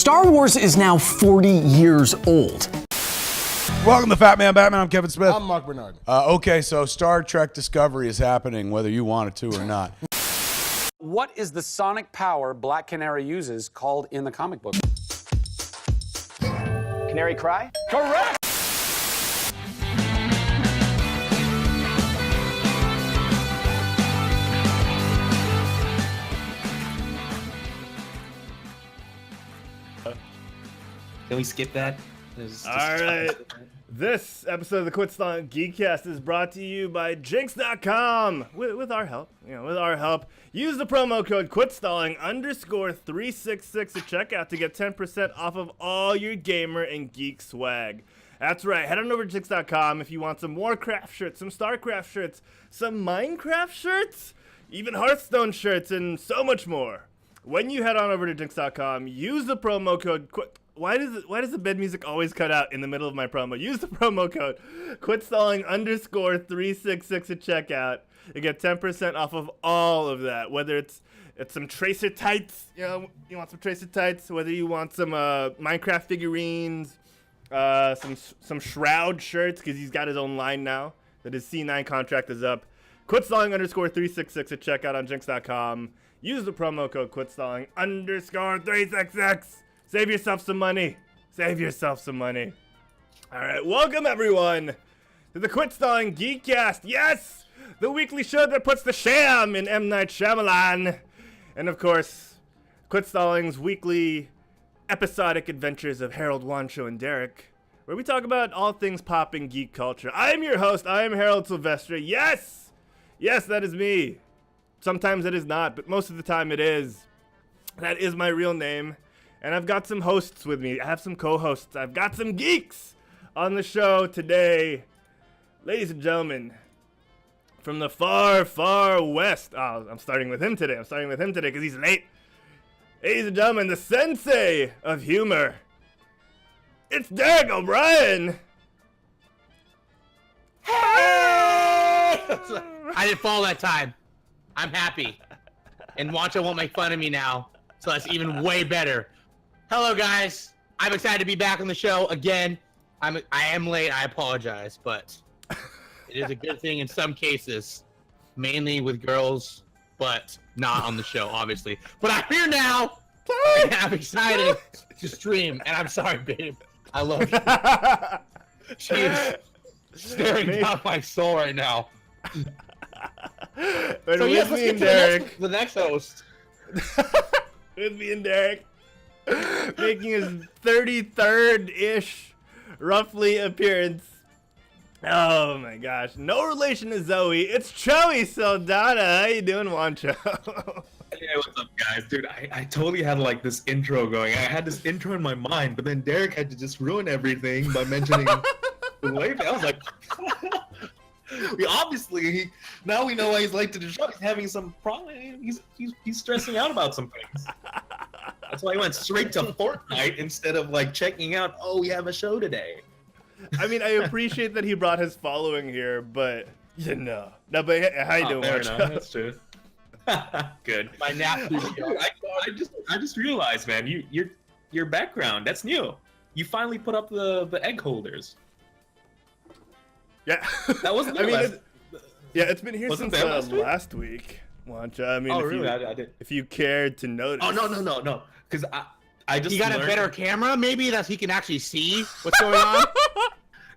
Star Wars is now 40 years old. Welcome to Fat Man Batman. I'm Kevin Smith. I'm Mark Bernard. Okay, so Star Trek Discovery is happening whether you want it to or not. What is the sonic power Black Canary uses called in the comic book? Canary cry? Correct! Can we skip that? All right. This episode of the Quit Stalling Geekcast is brought to you by Jinx.com. With our help, use the promo code QuitStalling_366 at checkout to get 10% off of all your gamer and geek swag. That's right. Head on over to Jinx.com if you want some Warcraft shirts, some StarCraft shirts, some Minecraft shirts, even Hearthstone shirts, and so much more. When you head on over to Jinx.com, use the promo code Why does the bed music always cut out in the middle of my promo? Use the promo code QuitStalling_366 at checkout to get 10% off of all of that. Whether it's some Tracer tights, you want some Tracer tights. Whether you want some Minecraft figurines, some Shroud shirts because he's got his own line now that his C9 contract is up. QuitStalling_366 at checkout on Jinx.com. Use the promo code QuitStalling_366. Save yourself some money. Save yourself some money. All right, welcome everyone to the Quit Stalling Geekcast. Yes, the weekly show that puts the sham in M. Night Shyamalan. And of course, Quit Stalling's weekly episodic adventures of Harold, Juancho, and Derek, where we talk about all things pop in geek culture. I am your host. I am Herald Silvestre. Yes, that is me. Sometimes it is not, but most of the time it is. That is my real name. And I've got some hosts with me. I have some co-hosts. I've got some geeks on the show today. Ladies and gentlemen, from the far, far west. Oh, I'm starting with him today because he's late. Ladies and gentlemen, the sensei of humor. It's Derek O'Brien. Hey! I didn't fall that time. I'm happy. And Juancho won't make fun of me now. So that's even way better. Hello, guys. I'm excited to be back on the show again. I am late. I apologize, but it is a good thing in some cases, mainly with girls, but not on the show, obviously. But I'm here now, and I'm excited to stream. And I'm sorry, babe. I love you. She is staring down my soul right now. But So yes, let's get to the next host. With me and Derek, making his 33rd-ish, roughly, appearance. Oh my gosh, no relation to Zoe. It's Joey Saldana. How you doing, Juancho? Hey, what's up, guys? Dude, I totally had like this intro going. I had this intro in my mind, but then Derek had to just ruin everything by mentioning the way. I was like, now we know why he's late to the show. He's having some problem. He's stressing out about some things. That's why he went straight to Fortnite instead of like checking out. Oh, we have a show today. I mean, I appreciate that he brought his following here, but No, but how you doing, Fair Juancho? enough. That's true. Good. My nap. I just realized, man, your background, that's new. You finally put up the egg holders. Yeah. That wasn't. It's been here Wasn't since there last week, Juancho. I mean, Oh, if really? you, I did. if you cared to notice. Oh no. Because I just You got a learned- better camera, maybe, that he can actually see what's going on?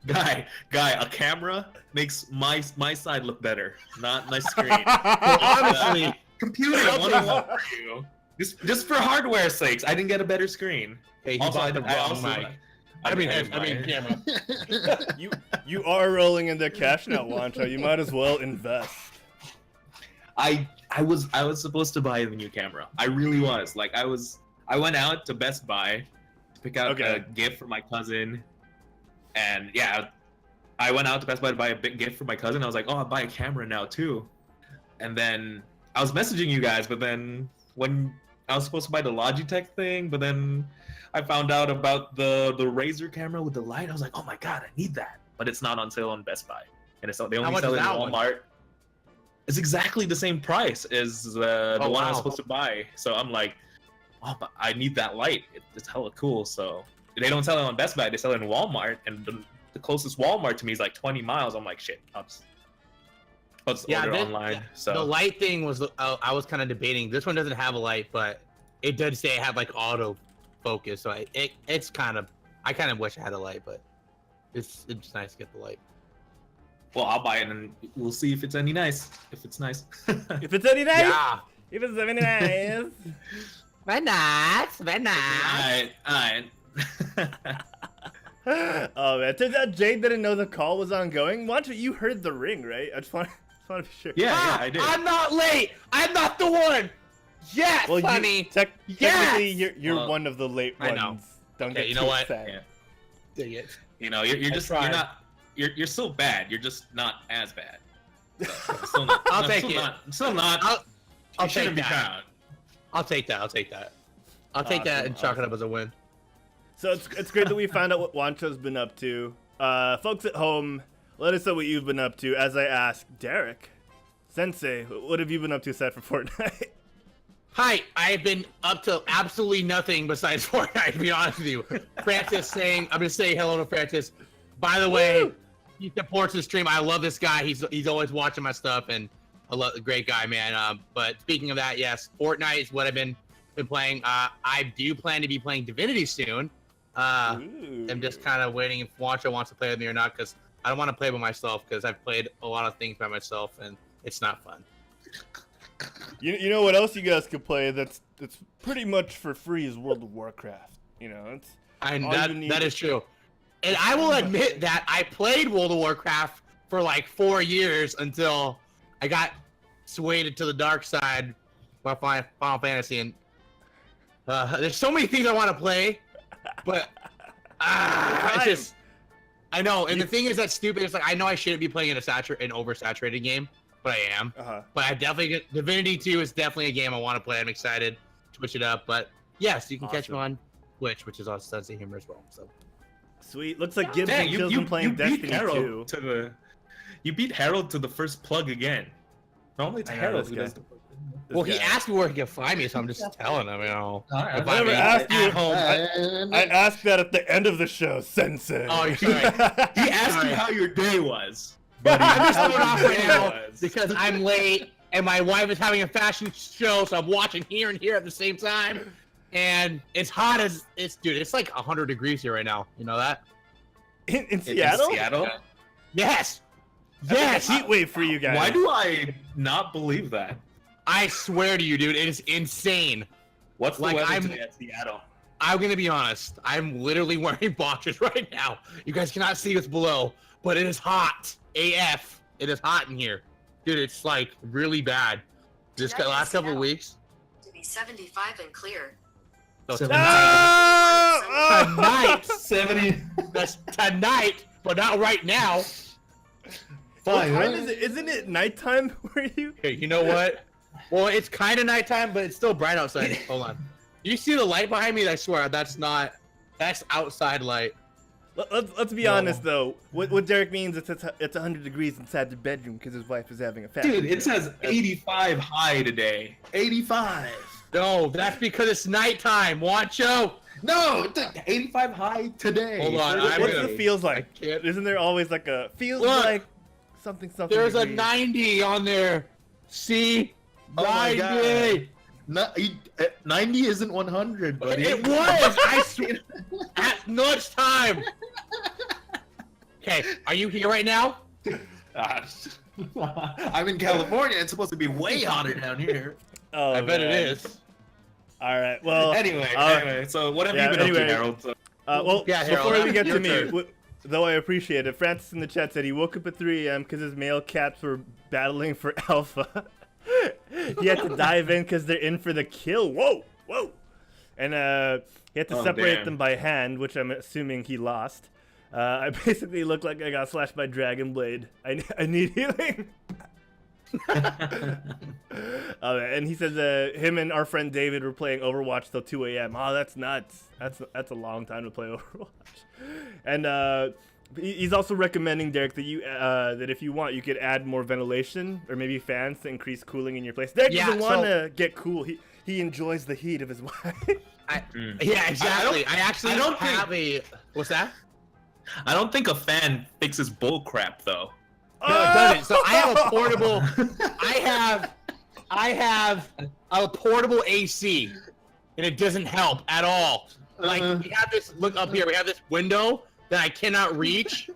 Guy, a camera makes my side look better, not my screen. Honestly, Computing 101 for you. Just for hardware sakes, I didn't get a better screen. hey, he Also, bought the I wrong also- mic. I mean camera. You are rolling into cash now, Juancho. You might as well invest. I was supposed to buy the new camera. I really was. Like I went out to Best Buy to pick out a gift for my cousin. And yeah, I went out to Best Buy to buy a big gift for my cousin. I was like, oh, I'll buy a camera now too. And then I was messaging you guys, but then when I was supposed to buy the Logitech thing, but then I found out about the Razer camera with the light. I was like, oh my god, I need that. But it's not on sale on Best Buy, and they only sell it in Walmart. It's exactly the same price as the one I was supposed to buy. So I'm like, oh, but I need that light. It's hella cool. So they don't sell it on Best Buy. They sell it in Walmart, and the closest Walmart to me is like 20 miles. I'm like, shit, I'll just order online. So the light thing was, I was kind of debating. This one doesn't have a light, but it does say it had like auto focus. So it's kind of, I kind of wish I had a light, but it's nice to get the light. Well, I'll buy it and we'll see if it's any nice. If it's nice. If it's any nice. Yeah. If it's any nice. Very nice. Very nice. Alright. Oh man, turns out Jade didn't know the call was ongoing. Juancho, you heard the ring, right? I just want to be sure. Yeah, I did. I'm not late. I'm not the one. Yes, Well, honey. technically, you're Well, one of the late I ones. know. Don't Okay, get you too know what? upset. Yeah. Dang it. You know, you're just tried. you're not you're still bad. You're just not as bad. So, still not, I'll no, take still it. Still not. I'll you take shouldn't be that. proud. I'll take that. I'll take that. I'll take that and chalk it up as a win. So it's great that we found out what Juancho's been up to. Folks at home, let us know what you've been up to. As I ask Derek, Sensei, what have you been up to aside from Fortnite? Hi, I've been up to absolutely nothing besides Fortnite, to be honest with you. Francis saying, I'm going to say hello to Francis. By the way, he supports the stream. I love this guy. He's always watching my stuff, and I love the great guy, man. But speaking of that, yes, Fortnite is what I've been playing. I do plan to be playing Divinity soon. I'm just kind of waiting if Juancho wants to play with me or not, because I don't want to play by myself, because I've played a lot of things by myself, and it's not fun. You know what else you guys could play that's pretty much for free is World of Warcraft. You know, it's That is true. And I will admit that I played World of Warcraft for like 4 years until I got swayed to the dark side by Final Fantasy. And there's so many things I want to play, but I know. And the thing is that's stupid. It's like I know I shouldn't be playing in an oversaturated game, but I am. But I definitely Divinity 2 is definitely a game I want to play. I'm excited to switch it up. But yes, you can catch me on Twitch, which is on Sensei Humor as well. So. Sweet. Looks like Gibbs and Kills been playing Destiny 2. You beat Herald to the first plug again. Normally it's Herald who does the Well, he asked me where he can find me, so I'm just telling him, you know. I never asked you. I asked that at the end of the show, Sensei. Oh, you're right. He asked you how your day was. I'm just going off right now because I'm late and my wife is having a fashion show, so I'm watching here and here at the same time. And it's hot as dude. It's like 100 degrees here right now. You know that? In Seattle? In Seattle? Yes. Yes. Heat wave for you guys. Why do I not believe that? I swear to you, dude, it is insane. What's the Like, weather today at Seattle? I'm gonna be honest. I'm literally wearing boxers right now. You guys cannot see what's below, but it is hot. AF. It is hot in here, dude. It's like really bad. This last couple of weeks. To be 75 and clear. So tonight, 70. That's tonight, but not right now. What time is it? Isn't it nighttime where you? Okay, you know what? Well, it's kind of nighttime, but it's still bright outside. Hold on. You see the light behind me? I swear, that's outside light. Let's be honest though. What Derek means it's 100 degrees inside the bedroom because his wife is having a fashion. Dude, it says 85 high today. 85. No, that's because it's nighttime. Juancho. No, it's 85 high today. Hold on. What's the feels like? Isn't there always like a feels like something? There's degrees? a 90 on there. See? Oh my 90. God. 90 isn't 100, buddy. It was. I swear. At lunchtime. Okay, are you here right now? I'm in California. It's supposed to be way hotter down here. Oh, I bet man. it is. All right. Well. Anyway, so what have you been up to, Harold? So, Harold, before we get to your me, turn. though I appreciate it, Francis in the chat said he woke up at 3 a.m. because his male cats were battling for alpha. He had to dive in because they're in for the kill. Whoa. And he had to separate them by hand, which I'm assuming he lost. I basically look like I got slashed by Dragon Blade. I need healing. And he says him and our friend David were playing Overwatch till 2 a.m. Oh, that's nuts. That's a long time to play Overwatch. And he's also recommending, Derek, that you that if you want, you could add more ventilation or maybe fans to increase cooling in your place. Derek doesn't want to get cool. he enjoys the heat of his wife. Yeah, exactly. I don't have a. What's that? I don't think a fan fixes bull crap though. No, it doesn't. So I have a portable. I have a portable AC, and it doesn't help at all. Like we have this. Look up here. We have this window that I cannot reach,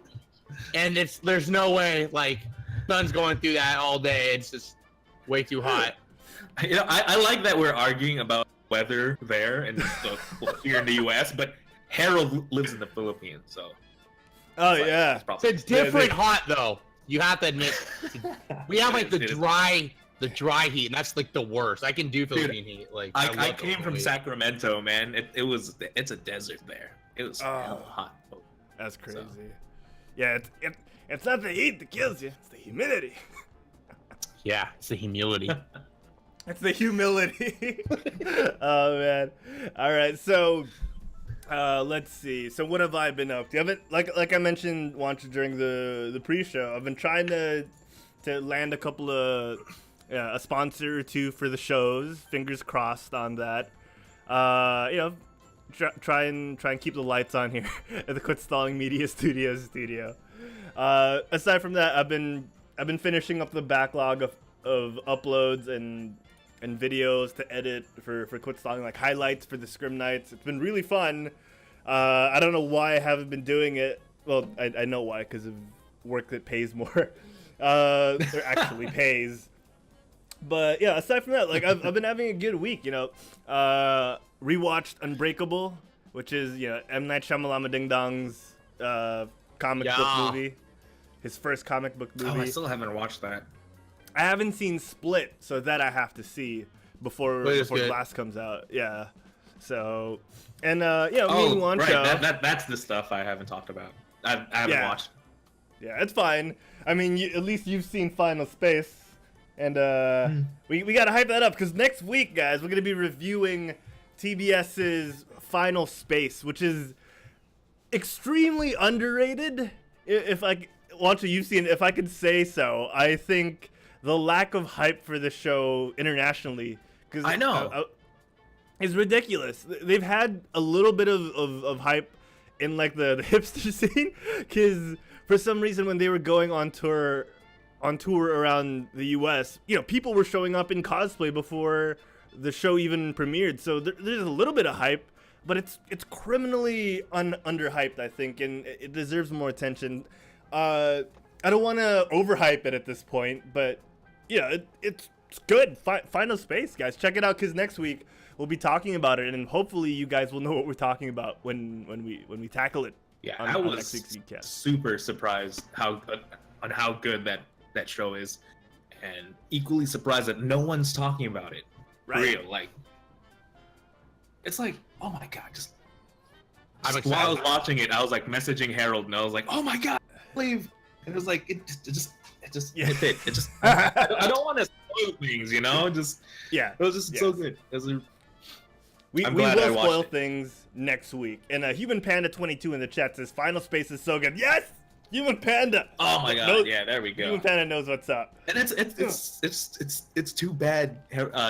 and there's no way like sun's going through that all day. It's just way too hot. You know, I like that we're arguing about weather there and here in the U.S., but Harold lives in the Philippines, so. Oh yeah. It's different hot though. You have to admit, we have like the dry heat, and that's like the worst. I can do Philippine heat. Like I came from Sacramento, man. It's a desert there. It was hell hot. That's crazy. Yeah, it's not the heat that kills you. It's the humidity. Yeah, it's the humility. It's the humility. Oh man. All right, so let's see. So what have I been up to? I've been, like I mentioned, Juancho, during the pre-show, I've been trying to land a couple of a sponsor or two for the shows. Fingers crossed on that. You know, try and keep the lights on here at the Quit Stalling Media Studios studio. Aside from that, I've been finishing up the backlog of uploads and videos to edit for Quit Stalling, like highlights for the Scrim Nights. It's been really fun. I don't know why I haven't been doing it. Well, I know why, because of work that pays more. Or actually pays. But yeah, aside from that, like I've been having a good week. You know, rewatched Unbreakable, which is M. Night Shyamalan Ding Dong's comic book movie. His first comic book movie. Oh, I still haven't watched that. I haven't seen Split, so that I have to see before Glass comes out. Yeah. So, and me and Juancho. Right. That's the stuff I haven't talked about. I haven't watched. Yeah, it's fine. I mean, at least you've seen Final Space, and we gotta hype that up because next week, guys, we're gonna be reviewing TBS's Final Space, which is extremely underrated. Juancho, you've seen it. If I could say so, I think the lack of hype for the show internationally, because I know, is ridiculous. They've had a little bit of hype in like the hipster scene, because for some reason when they were going on tour around the US, people were showing up in cosplay before the show even premiered. So there's a little bit of hype, but it's criminally underhyped, I think, and it deserves more attention. I don't want to overhype it at this point, but it's good. Final Space, guys, check it out, because next week we'll be talking about it, and hopefully you guys will know what we're talking about when we tackle it. Yeah, on I was next week's Geekcast. Super surprised how good that show is, and equally surprised that no one's talking about it. Right. Real, like, it's like, oh my god, just while I was watching it, I was like messaging Harold, and I was like, oh my god, leave. And it was like it just hit. It just I don't want to spoil things, just it was just so good. We will spoil things next week. And Human Panda 22 in the chat says Final Space is so good. Yes, Human Panda. Oh my god, yeah, there we go. Human Panda knows what's up. And it's too bad,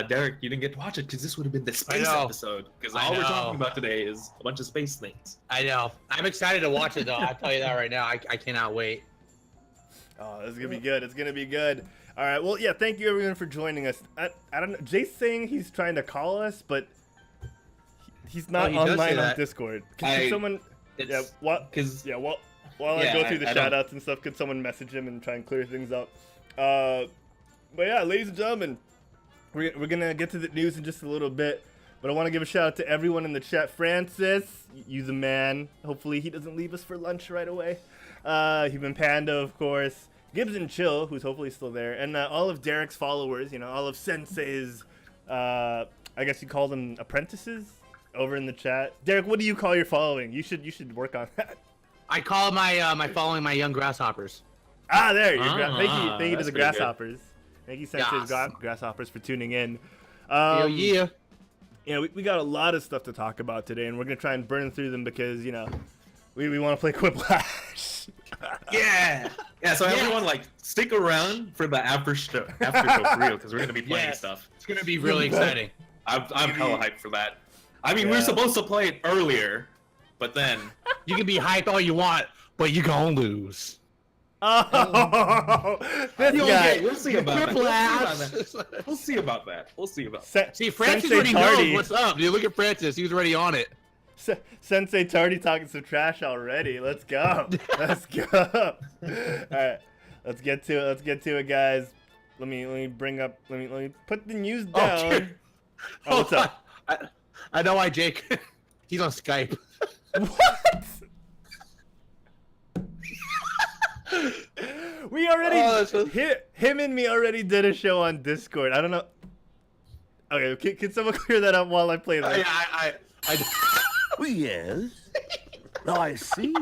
Derek, you didn't get to watch it, because this would have been the space episode. Because all we're talking about today is a bunch of space things. I know. I'm excited to watch it though. I'll tell you that right now. I cannot wait. Oh, this is gonna be good. It's gonna be good. All right. Well, yeah. Thank you everyone for joining us. I don't know. Jay's saying he's trying to call us, but he's not online on Discord. Can someone? While I go through the shoutouts and stuff, could someone message him and try and clear things up? But yeah, ladies and gentlemen, we're gonna get to the news in just a little bit. But I want to give a shout out to everyone in the chat. Francis, you the man. Hopefully he doesn't leave us for lunch right away. Human Panda, of course. Gibbs and Chill, who's hopefully still there, and all of Derek's followers. All of Sensei's, I guess you call them apprentices, over in the chat. Derek, what do you call your following? You should work on that. I call my following my young grasshoppers. Ah, there you go. Thank you to the grasshoppers. Thank you, Sensei's grasshoppers, for tuning in. Yeah. We got a lot of stuff to talk about today, and we're gonna try and burn through them because we want to play Quiplash. Yeah. So everyone, stick around for the after show for real, because we're gonna be playing stuff. It's gonna be really exciting. I'm hella hyped for that. I mean, we were supposed to play it earlier, but then You can be hyped all you want, but you gonna lose. Oh, this guy. We'll see about Triple that. We'll see about that. See, Francis Sensei already Tardy. knows what's up, dude. Look at Francis. He was already on it. Sensei Tardy talking some trash already. Let's go. Let's go. All right, let's get to it, guys. Let me bring up. Let me put the news down. Oh, what's up? I know why, Jake. He's on Skype. What? We already him and me already did a show on Discord. I don't know. Okay, can someone clear that up while I play that? Oh, yes. I see.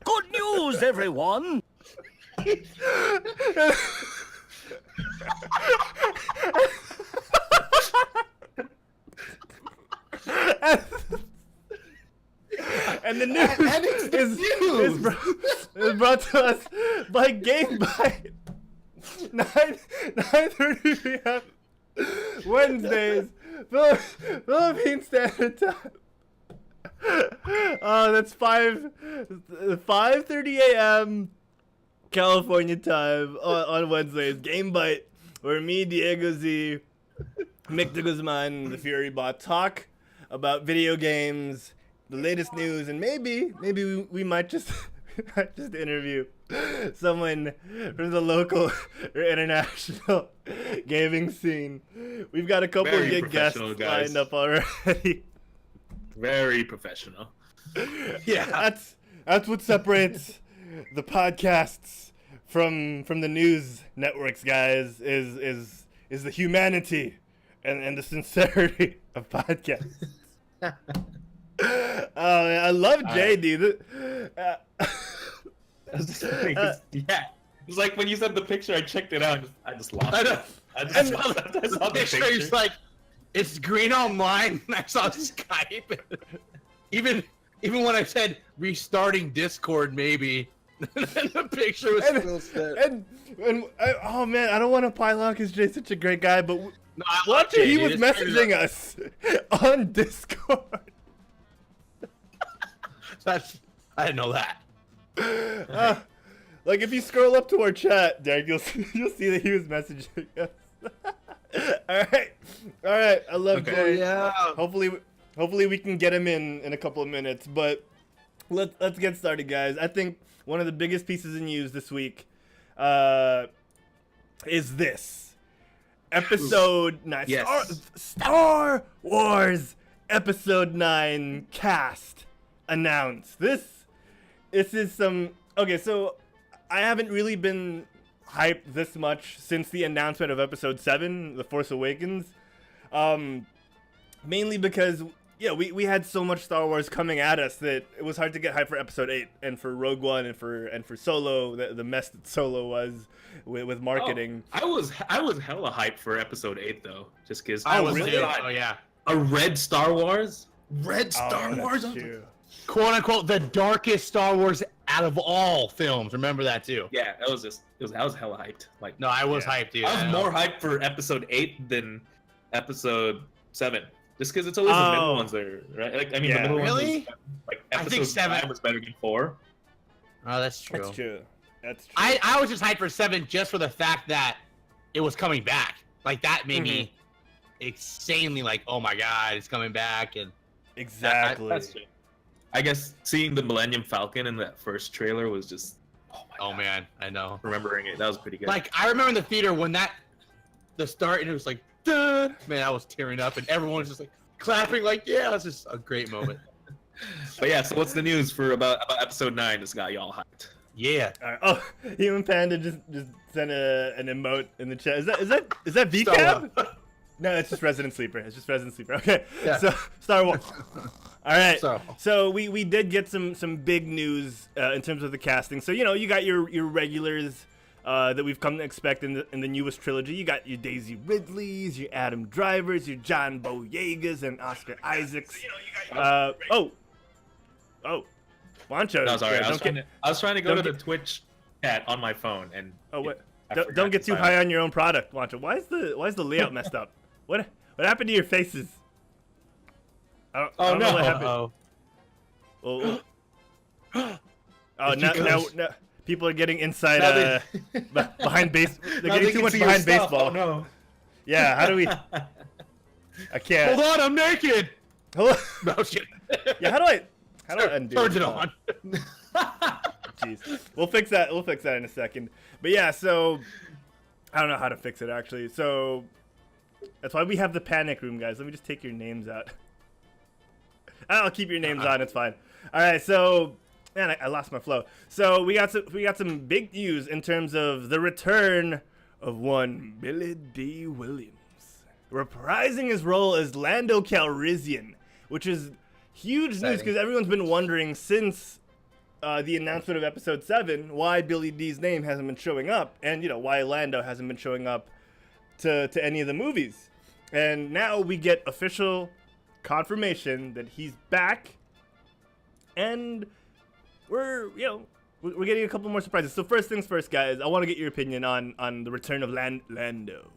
Good news, everyone. And the news is brought to us by GameBite. 9:30 p.m. Wednesdays, Philippine Standard Time. That's 5:30 a.m. California time on Wednesdays. GameBite, where me, Diego Z, Mick de Guzman, the Fury Bot talk about video games, the latest news, and maybe we might just interview someone from the local or international gaming scene. We've got a couple of good guests lined up already. Very professional. Yeah, that's what separates the podcasts from the news networks, guys. Is the humanity and the sincerity of podcasts. Oh, man, I love JD. It's like when you said the picture, I checked it out. I just lost it. I saw the picture. It's like, it's green online, and I saw Skype. Even when I said restarting Discord, maybe, the picture was still set. Oh man, I don't want to pile on because Jay's such a great guy, but he was messaging us on Discord. I didn't know that. Like if you scroll up to our chat, Derek, you'll see that he was messaging us. All right. I love Jay. Yeah. Hopefully we can get him in a couple of minutes. But let's get started, guys. I think one of the biggest pieces of news this week is this episode 9. Yes. Star Wars Episode 9 cast announced. This is some. Okay, so I haven't really been hyped this much since the announcement of Episode 7, The Force Awakens. Mainly because, we had so much Star Wars coming at us that it was hard to get hyped for Episode 8 and for Rogue One and for Solo, the mess that Solo was with marketing. I was hella hyped for Episode 8 though, just because. I was really? too. Oh yeah. A red Star Wars. That's true. "Quote unquote" the darkest Star Wars out of all films. Remember that too. Yeah, I was hella hyped. Like, No, I was hyped, dude. I was more hyped for Episode 8 than Episode 7, just because it's always the middle ones there, right? Like, I mean, the middle Really? ones. Like I think Episode 7 5 was better than 4. Oh, that's true. That's true. I was just hyped for 7 just for the fact that it was coming back. Like that made me insanely like, oh my god, it's coming back. And Exactly. That's true. I guess seeing the Millennium Falcon in that first trailer was just, oh man, I know. remembering it, that was pretty good. Like I remember in the theater when the start and it was like, duh, man, I was tearing up and everyone was just like clapping, like, yeah, it's just a great moment. But yeah, so what's the news for about Episode 9 that's got y'all hyped? Yeah. All right. Oh, Human Panda just sent an emote in the chat. Is that VCAP? No, it's just Resident Sleeper. Okay. Yeah. So Star Wars. All right. So- So we did get some big news in terms of the casting. So you got your regulars that we've come to expect in the newest trilogy. You got your Daisy Ridleys, your Adam Drivers, your John Boyegas, and Oscar Isaacs. Juancho. No, sorry, I was trying to go to don't the Twitch chat on my phone and. Oh wait. I Don't forgot get to too sign high up. on your own product, Juancho. Why is the layout messed up? What happened to your faces? I don't know what happened. Oh, now people are getting inside behind base. They're getting too much behind baseball. Oh no. Yeah, how do we? I can't. Hold on, I'm naked. Hello? No shit. Yeah, how do I undo Turns it on. Jeez. We'll fix that in a second. But yeah, so I don't know how to fix it actually. So that's why we have the panic room, guys. Let me just take your names out. I'll keep your names on. It's fine. All right. So, man, I lost my flow. So we got some big news in terms of the return of one Billy D. Williams, reprising his role as Lando Calrissian, which is huge news because everyone's been wondering since the announcement of Episode 7 why Billy D's name hasn't been showing up, and why Lando hasn't been showing up to any of the movies. And now we get official confirmation that he's back, and we're getting a couple more surprises. So first things first, guys, I want to get your opinion on the return of Lando.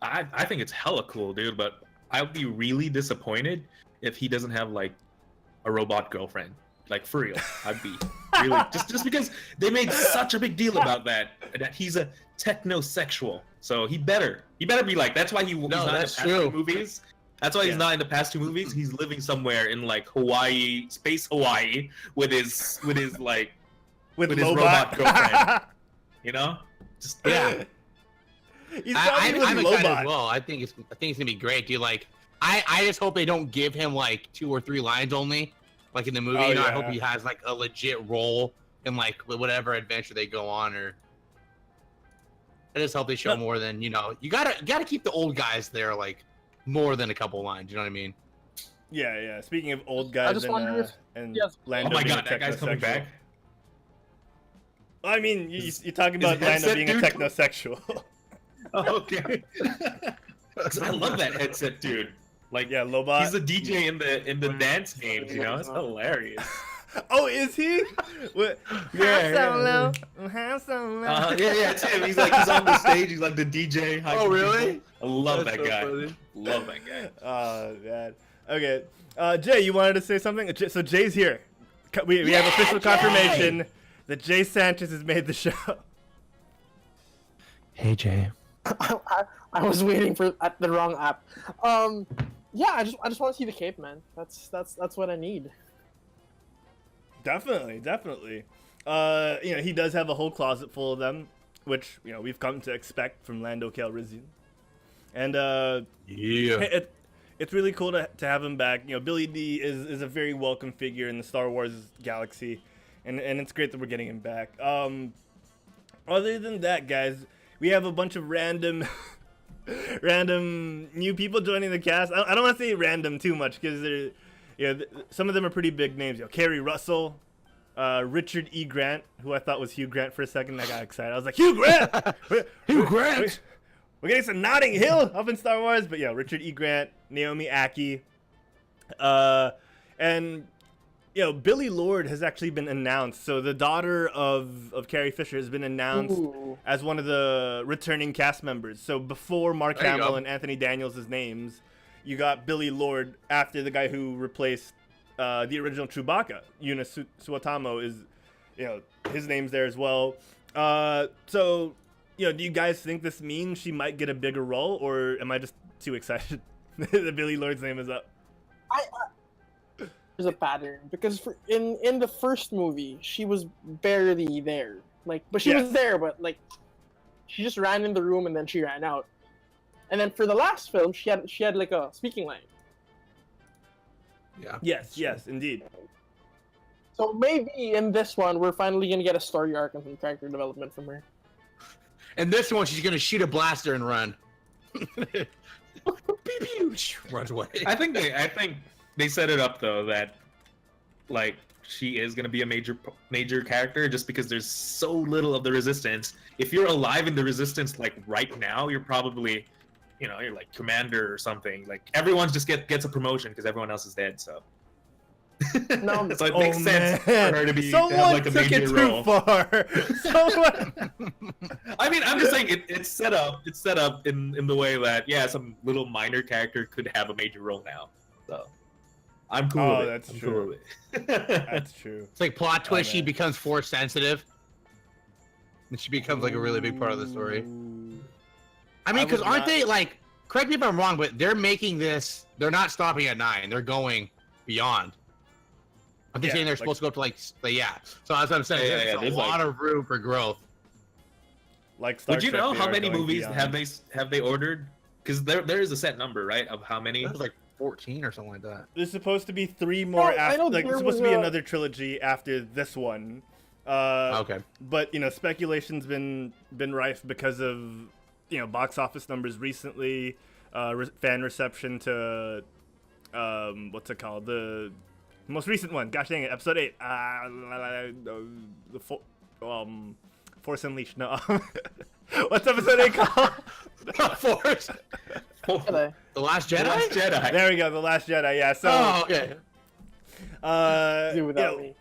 I think it's hella cool, dude, but I would be really disappointed if he doesn't have like a robot girlfriend. Like, for real. I'd be really just because they made such a big deal about that he's a technosexual. So he better be like, that's why he's not in the past two movies. That's why he's not in the past two movies. He's living somewhere in like Hawaii, space Hawaii, with his robot girlfriend. Just He's I'm excited Lobot. as well. I think it's gonna be great, dude. Like, I just hope they don't give him like 2 or 3 lines only, like in the movie. I hope he has like a legit role in like whatever adventure they go on. Or I just hope they show more than you gotta keep the old guys there like more than a couple lines. You know what I mean? Yeah. Speaking of old guys, I just wonder if Lando. Oh my god, being that guy's coming back. I mean, you're talking about Lando being a technosexual. Oh, okay. I love that headset, dude. Like, Lobot. He's a DJ in the dance games. It's hilarious. Oh, is he? What? Yeah. It's him. He's on the stage. He's like the DJ. Oh, really? People. I love That's that so guy. funny. Love that guy. Oh man. Okay. Jay, you wanted to say something? So Jay's here. We have official confirmation that Jay Sanchez has made the show. Hey, Jay. I was waiting for the wrong app. Yeah, I just want to see the cape, man. That's what I need. Definitely. He does have a whole closet full of them, which we've come to expect from Lando Calrissian, and it's really cool to have him back. Billy D is a very welcome figure in the Star Wars galaxy, and it's great that we're getting him back. Other than that, guys, we have a bunch of random new people joining the cast. I don't want to say random too much because they're, some of them are pretty big names. Carrie Russell, Richard E. Grant, who I thought was Hugh Grant for a second. I got excited. I was like, Hugh Grant! Hugh Grant! We're getting some Notting Hill up in Star Wars. But Richard E. Grant, Naomi Ackie, and Billy Lord has actually been announced. So the daughter of Carrie Fisher has been announced as one of the returning cast members. So before Mark Hamill and Anthony Daniels' names, you got Billy Lord after the guy who replaced the original Chewbacca. Yuna Suotamo is, his name's there as well. So, do you guys think this means she might get a bigger role, or am I just too excited that Billy Lord's name is up? There's a pattern because in the first movie she was barely there, but she was there, but she just ran in the room and then she ran out. And then for the last film, she had like a speaking line. Yeah. Yes, indeed. So maybe in this one, we're finally gonna get a story arc and some character development from her. And this one, she's gonna shoot a blaster and run. Runs away. I think they set it up though that she is gonna be a major character just because there's so little of the Resistance. If you're alive in the Resistance right now, you're probably you're like commander or something. Everyone just gets a promotion because everyone else is dead. So No, So it makes sense for her to be to have Someone like a took major it role. too far. Someone. I mean, I'm just saying it's set up. It's set up in the way that some little minor character could have a major role now. So I'm cool with it. That's I'm true. Cool with it. That's true. It's like plot twist. She man. becomes force sensitive, and she becomes like a really big part of the story. I mean, because would aren't not- they like? Correct me if I'm wrong, but they're making this. They're not stopping at 9. They're going beyond. I'm just saying they're supposed to go up to like yeah. So that's what I'm saying. There's a lot of room for growth. Like Star Would you Trek, know they how are many going movies beyond. have they ordered? Because there is a set number, right, of how many. It was like 14 or something like that. There's supposed to be 3 more I after. know Like, there there's supposed to was be a- another trilogy after this one. Okay. But speculation's been rife because of box office numbers recently, fan reception to what's it called, the most recent one. Gosh dang it, episode 8. Force Unleashed. No, what's episode 8 called? Force. Jedi. The Last Jedi. The Last Jedi. There we go, The Last Jedi. Yeah. So. Oh, okay. Do without me.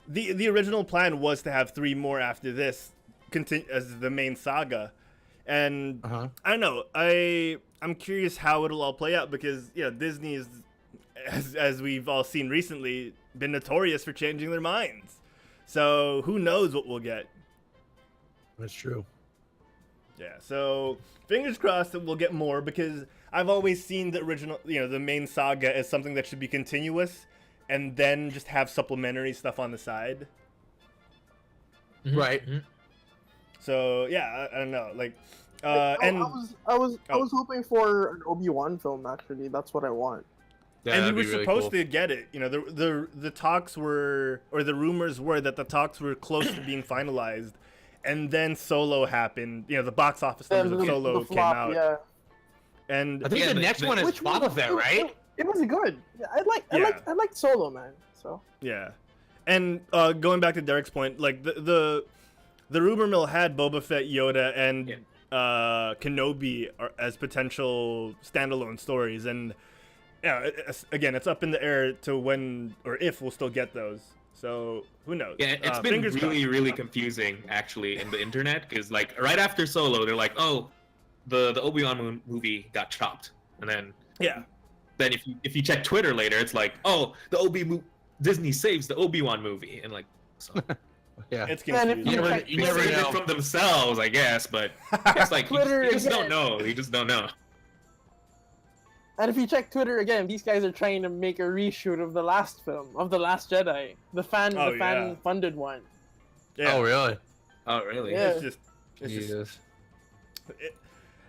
The original plan was to have 3 more after this, as the main saga, and I don't know. I'm curious how it'll all play out because Disney is, as we've all seen recently, been notorious for changing their minds. So who knows what we'll get? That's true. Yeah. So fingers crossed that we'll get more because I've always seen the original, the main saga as something that should be continuous. And then just have supplementary stuff on the side. Right. So yeah, I don't know. Like, I was Oh. hoping for an Obi-Wan film. Actually, that's what I want. Yeah, and we that'd were be really supposed cool. to get it. The talks were, or the rumors were that the talks were close to being finalized, and then Solo happened. The box office numbers of Solo the flop, came out, yeah. and I think the next one is Which Boba was- Fett, right? It was good. Yeah, I liked Solo, man. So yeah. And going back to Derek's point, like the rumor mill had Boba Fett, Yoda, and Kenobi as potential standalone stories, and again, it's up in the air to when or if we'll still get those. So who knows? Yeah, it's been fingers really, crossed. really confusing actually in the internet because like right after Solo, they're like, oh, the Obi-Wan movie got chopped, and then then if you check Twitter later, it's like, oh, Disney saves the Obi-Wan movie, and like, so Yeah. It's Man, if confusing. You they never saved know. it from themselves, I guess, but it's like Twitter you just again. don't know. You just don't know. And if you check Twitter again, these guys are trying to make a reshoot of the last film, of The Last Jedi, the fan funded one. Yeah. Oh, really? Oh, really? Yeah. It's just Jesus.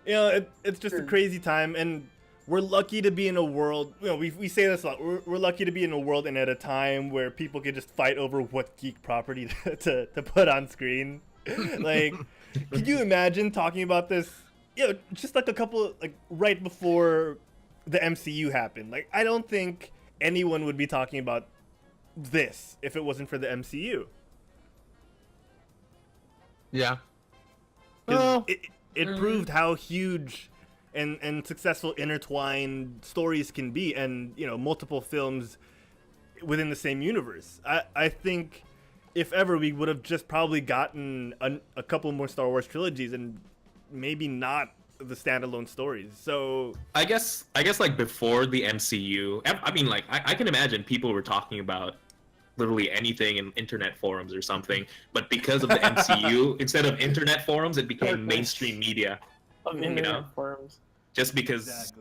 it's just a crazy time, and we're lucky to be in a world. We say this a lot. We're lucky to be in a world and at a time where people can just fight over what geek property to put on screen. Like, could you imagine talking about this? Just like a couple, like right before the MCU happened. Like, I don't think anyone would be talking about this if it wasn't for the MCU. Yeah. 'Cause Well, it proved how huge and successful intertwined stories can be, and multiple films within the same universe. I think if ever we would have just probably gotten a couple more Star Wars trilogies and maybe not the standalone stories. So I guess like before the MCU, I mean, like I can imagine people were talking about literally anything in internet forums or something, but because of the MCU, instead of internet forums, it became mainstream media. Of You internet know? forums. Just because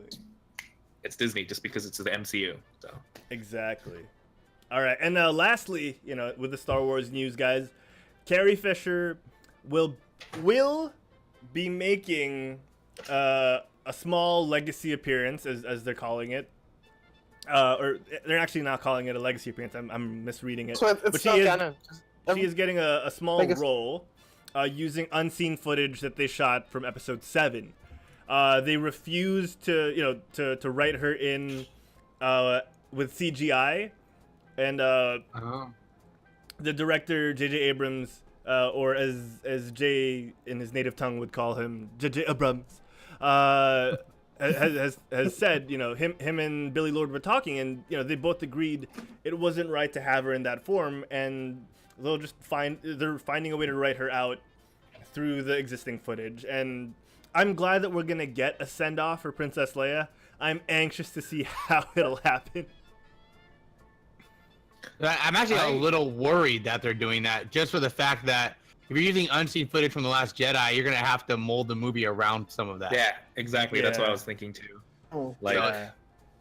it's Disney, just because it's the MCU. So exactly. All right, and lastly, with the Star Wars news, guys, Carrie Fisher will be making a small legacy appearance, as they're calling it. Or they're actually not calling it a legacy appearance. I'm misreading it. So it's But not canon. she is getting a small Legacy. role using unseen footage that they shot from Episode 7. They refused to write her in with CGI, and the director J.J. Abrams, or as Jay in his native tongue would call him, J.J. Abrams, has said, him and Billy Lord were talking, and they both agreed it wasn't right to have her in that form, and they're finding a way to write her out through the existing footage. And I'm glad that we're gonna get a send-off for Princess Leia. I'm anxious to see how it'll happen. I'm actually a little worried that they're doing that, just for the fact that if you're using unseen footage from The Last Jedi, you're gonna have to mold the movie around some of that. Yeah, exactly. Yeah. That's what I was thinking too. Like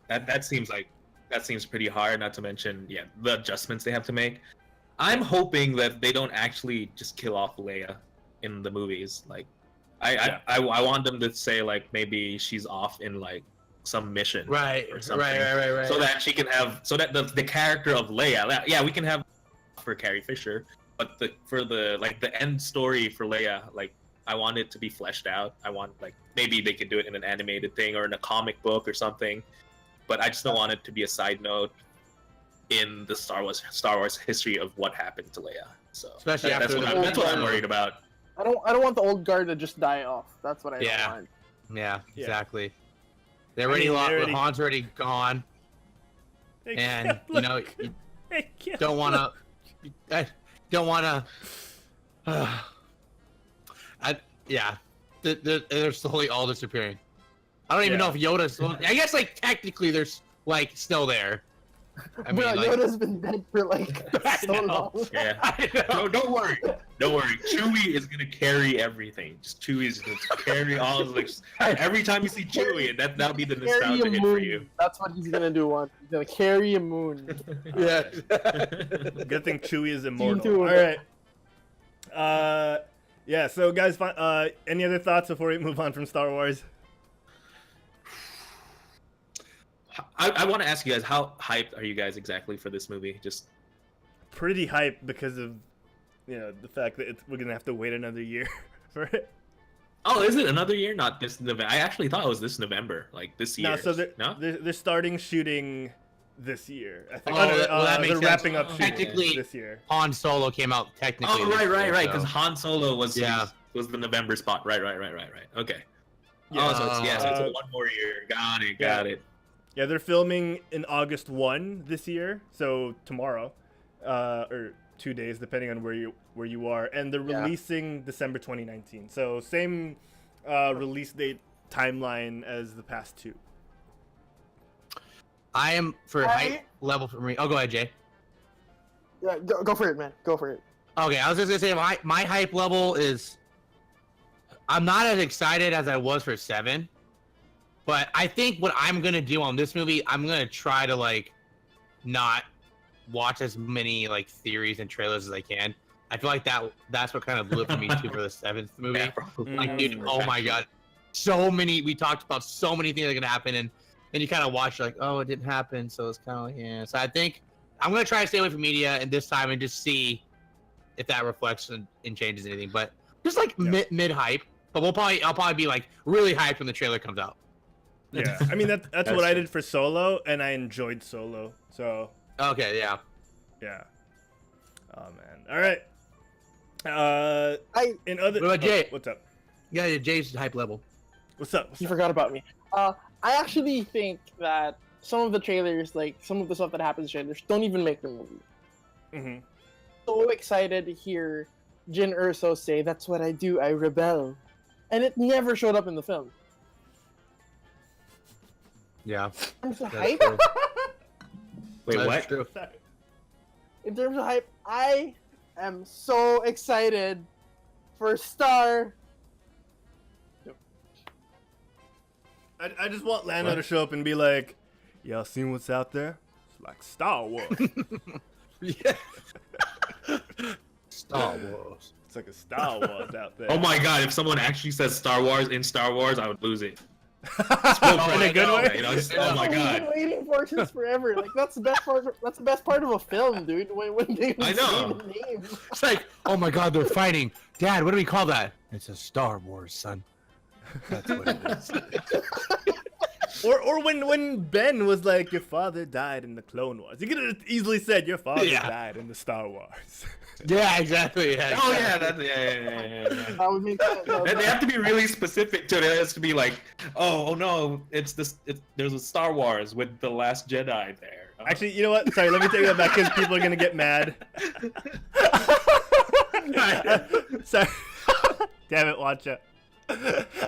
that seems pretty hard. Not to mention, the adjustments they have to make. I'm hoping that they don't actually just kill off Leia in the movies. Like, I want them to say like maybe she's off in like some mission, right, or something, right, so that she can have, so that the character of Leia, we can have for Carrie Fisher, but for the end story for Leia, like I want it to be fleshed out. I want like maybe they could do it in an animated thing or in a comic book or something, but I just don't want it to be a side note in the Star Wars history of what happened to Leia. So especially that's what I'm worried about. I don't want the old guard to just die off. That's what I don't want. Yeah, exactly. They're already Han's already gone, and you don't want to. They're slowly all disappearing. I don't even know if Yoda's. I guess like technically they're like still there. I mean, Yoda's been dead for like so long. Yeah. Don't worry. Chewie is gonna carry everything. Just Chewie's gonna carry all of like every time you see Chewie, and that'll be the nostalgia hit for you. That's what he's gonna do. He's gonna carry a moon. Yeah. Good thing Chewie is immortal. All right. Yeah. So guys, any other thoughts before we move on from Star Wars? I want to ask you guys, how hyped are you guys exactly for this movie? Just pretty hyped because of the fact that we're gonna have to wait another year for it. Oh, is it another year? Not this November. I actually thought it was this November, like this year. No, so they're starting shooting this year. I think. That makes they're sense. wrapping up shooting Technically, this year. Han Solo came out technically. Oh, right. Because Han Solo was the November spot. Right. Okay. Yeah. So it's one more year. Got it. Yeah, they're filming in August 1 this year, so tomorrow, or 2 days depending on where you are, and they're releasing December 2019. So same release date timeline as the past two. I am for hype level for me. Oh, go ahead, Jay. Yeah, go for it, man. Go for it. Okay, I was just gonna say my hype level is. I'm not as excited as I was for 7. But I think what I'm gonna do on this movie, I'm gonna try to like not watch as many like theories and trailers as I can. I feel like that's what kind of blew it for me too for the 7th movie. Like, dude, oh my god, we talked about so many things that are gonna happen, and then you kind of watch like, oh, it didn't happen, so it's kind of like So I think I'm gonna try to stay away from media and this time and just see if that reflects and changes anything. But just like mid hype, but I'll probably be like really hyped when the trailer comes out. Yeah, I mean that's what I did for Solo, and I enjoyed Solo. So okay, yeah. Oh man, all right. What about Jay? What's up? Yeah, Jay's hype level. What's up? You forgot about me. I actually think that some of the trailers, like some of the stuff that happens in trailers, don't even make the movie. Mm-hmm. So excited to hear Jyn Erso say, "That's what I do. I rebel," and it never showed up in the film. Yeah. In terms of hype, Wait, what? in terms of hype, I am so excited for Star. I just want Lando to show up and be like, "Y'all seen what's out there? It's like Star Wars." Yeah. Star Wars. It's like a Star Wars out there. Oh my god! If someone actually says Star Wars in Star Wars, I would lose it. In a good way. Oh my god! We've been waiting for it since forever. Like that's the best part. That's the best part of a film, dude. When they I know. say the name. It's like, oh my god, they're fighting. Dad, what do we call that? It's a Star Wars, son. That's what it is. Or when Ben was like, your father died in the Clone Wars. You could have easily said, your father died in the Star Wars. Yeah, exactly. Yeah, Oh yeah, that's yeah. That would make sense. And they have to be really specific to it. It has to be like, oh no, it's this. There's a Star Wars with the Last Jedi there. Actually, you know what? Sorry, let me take that back because people are gonna get mad. Sorry. Damn it, watch it. I'm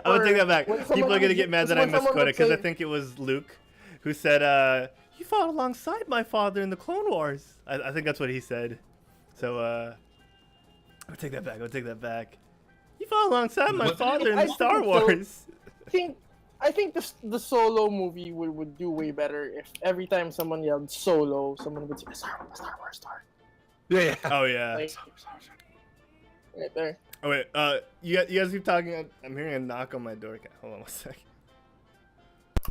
gonna take that back. People are gonna get mad that I misquoted because I think it was Luke who said, "You fought alongside my father in the Clone Wars." I think that's what he said. So I'll take that back. You fought alongside my father in the Star Wars. I think the Solo movie would do way better if every time someone yelled Solo, someone would say Star Wars. Yeah. Oh yeah. Like, right there. Oh wait, you guys keep talking. I'm hearing a knock on my door. Hold on one second.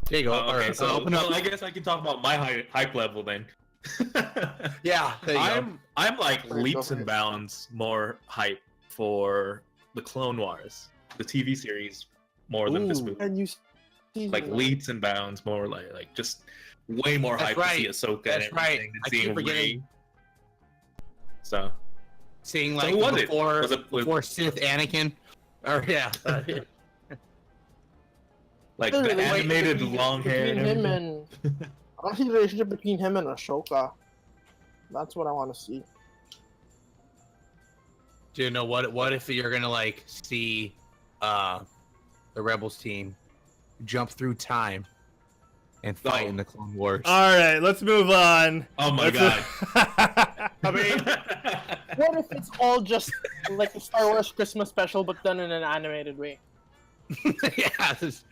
There you go. Okay, Alright, so open up. I guess I can talk about my hype level then. Yeah, there you go. I'm like leaps and bounds more hype for the Clone Wars, the TV series, more than this movie. And you see Like leaps and bounds more like just way more That's hype right. to see Ahsoka That's and right. everything than I seeing keep forgetting. Rey. So Seeing So like who was it? before Was it- before Sith Anakin. Or yeah. like the Literally, animated long hair. between And him everything. and I want to see the relationship between him and Ashoka. That's what I want to see. Do you know what if you're gonna like see the Rebels team jump through time and fight in the Clone Wars? All right, let's move on. Oh my god. I mean, What if it's all just like a Star Wars Christmas special, but done in an animated way? yeah. This,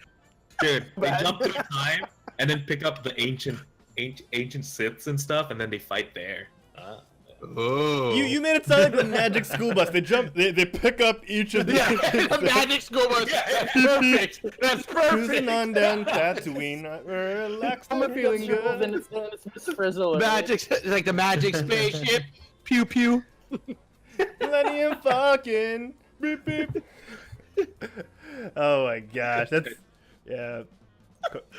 Dude, they jump through time and then pick up the ancient Siths and stuff, and then they fight there. oh. You made it sound like the Magic School Bus. They pick up each of the. a magic school bus. That's perfect. That's Cruising perfect. on down Tatooine, relaxed and feeling Then good. it's Miss Frizzle. Magic, it's like the magic spaceship. Pew pew. Millennium fucking beep beep. Oh my gosh, that's yeah.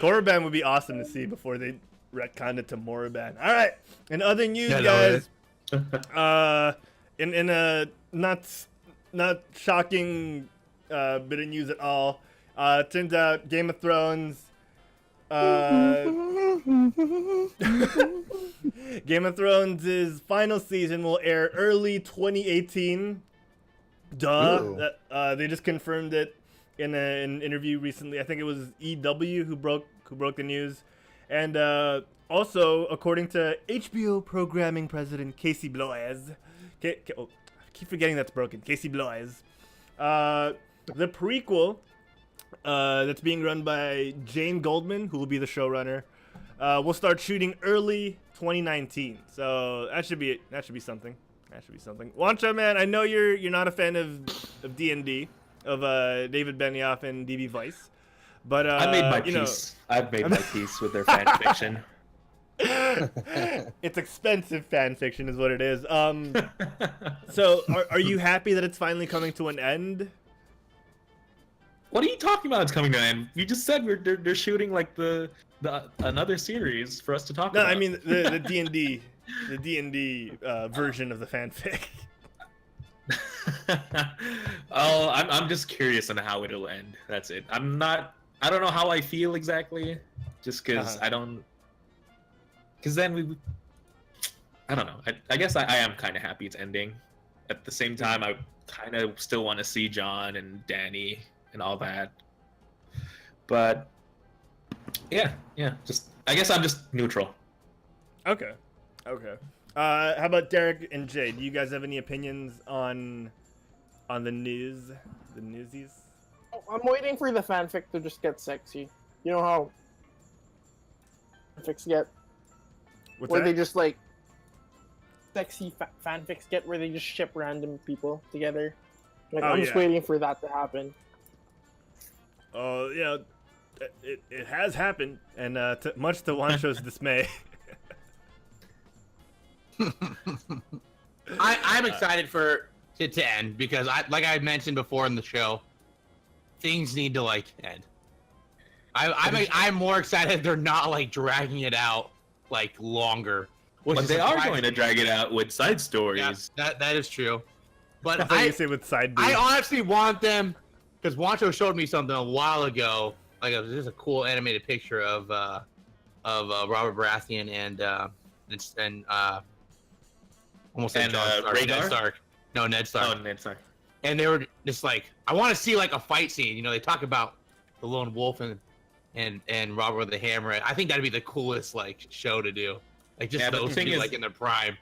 Korriban would be awesome to see before they retconned it to Morriban. All right, in other news, guys. In a not shocking bit of news at all. It turns out Game of Thrones. Game of Thrones' final season will air early 2018. Duh. They just confirmed it in an interview recently. I think it was EW who broke the news. And also, according to HBO programming president Casey Bloys, I keep forgetting that's broken. Casey Bloys. The prequel that's being run by Jane Goldman, who will be the showrunner, will start shooting early 2019. So that should be something. Juancho, man, I know you're not a fan of D&D, of David Benioff and DB Weiss, but I made my peace. I've made my peace with their fan fiction. It's expensive fan fiction is what it is. So are you happy that it's finally coming to an end? What are you talking about? It's coming to an end. You just said they're shooting like the another series for us to talk No, about. I mean the D&D, the D&D version of the fanfic. Oh, I'm just curious on how it'll end. That's it. I don't know how I feel exactly, just because I don't. Because then I don't know. I guess I am kind of happy it's ending. At the same time, I kind of still want to see John and Danny and all that. But yeah. Just I guess I'm just neutral. Okay. How about Derek and Jay? Do you guys have any opinions on the news? The newsies? I'm waiting for the fanfic to just get sexy. You know how fanfics get? What's where that? they just like sexy fanfics get, where they just ship random people together. Like I'm just waiting for that to happen. Oh yeah, it has happened, and much to Juancho's dismay. I'm excited for it to end because like I mentioned before in the show, things need to like end. I'm more excited they're not like dragging it out like longer. But they are going to drag it out with side stories. Yeah, that is true. But I say with side B. I honestly want them because Juancho showed me something a while ago. Like it was just a cool animated picture of Robert Baratheon and almost like Ned Stark. No, Ned Stark. Oh, Ned Stark. And they were just like, I want to see like a fight scene. You know, they talk about the lone wolf and Robert with the hammer. I think that'd be the coolest like show to do. Like just those two like in their prime.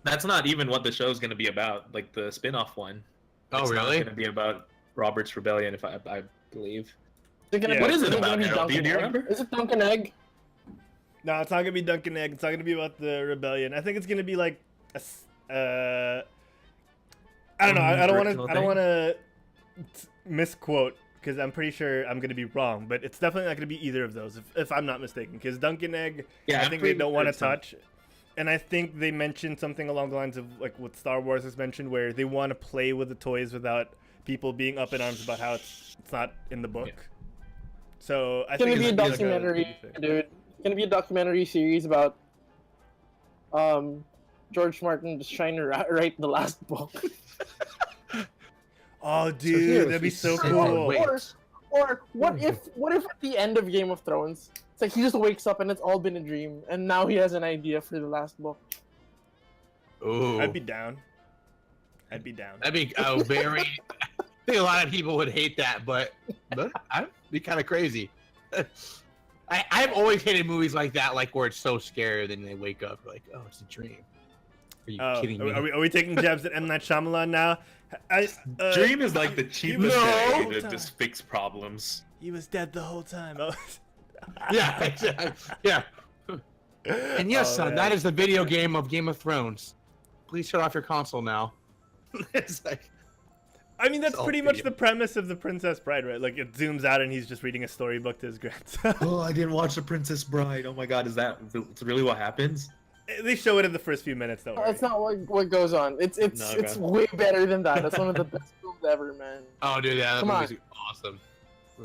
That's not even what the show's going to be about. Like the spin-off one. Oh, it's really? It's going to be about Robert's rebellion, if I believe. What is it about? Do you remember? Is it Dunk and Egg? No, it's not gonna be Dunk and Egg. It's not gonna be about the rebellion. I think it's gonna be like I don't know. I don't want to misquote because I'm pretty sure I'm gonna be wrong, but it's definitely not gonna be either of those if I'm not mistaken. Because Dunk and Egg, I think they don't want to touch, and I think they mentioned something along the lines of like what Star Wars has mentioned, where they want to play with the toys without people being up in arms about how it's not in the book. Yeah. So I It's think gonna be a documentary, dude. It's gonna be a documentary series about George Martin just trying to write the last book. Oh, dude, that'd be so cool. Or what if at the end of Game of Thrones, it's like he just wakes up and it's all been a dream, and now he has an idea for the last book. Ooh. I'd be down. That'd be very. I think a lot of people would hate that, but I'd be kind of crazy. I've always hated movies like that, like where it's so scary, then they wake up like, oh, it's a dream. Are you kidding me? Are we taking jabs at M. Night Shyamalan now? Dream is like the cheapest way to just fix problems. He was dead the whole time. Oh. Yeah, exactly. Yeah. And yes, son, that is the video game of Game of Thrones. Please shut off your console now. It's like. I mean, that's pretty much the premise of The Princess Bride, right? Like, it zooms out and he's just reading a storybook to his grandson. Oh, I didn't watch The Princess Bride. Oh my god, is that really what happens? They show it in the first few minutes, though. That's not what goes on. It's way better than that. That's one of the best films ever, man. Oh, dude, yeah, that movie's awesome.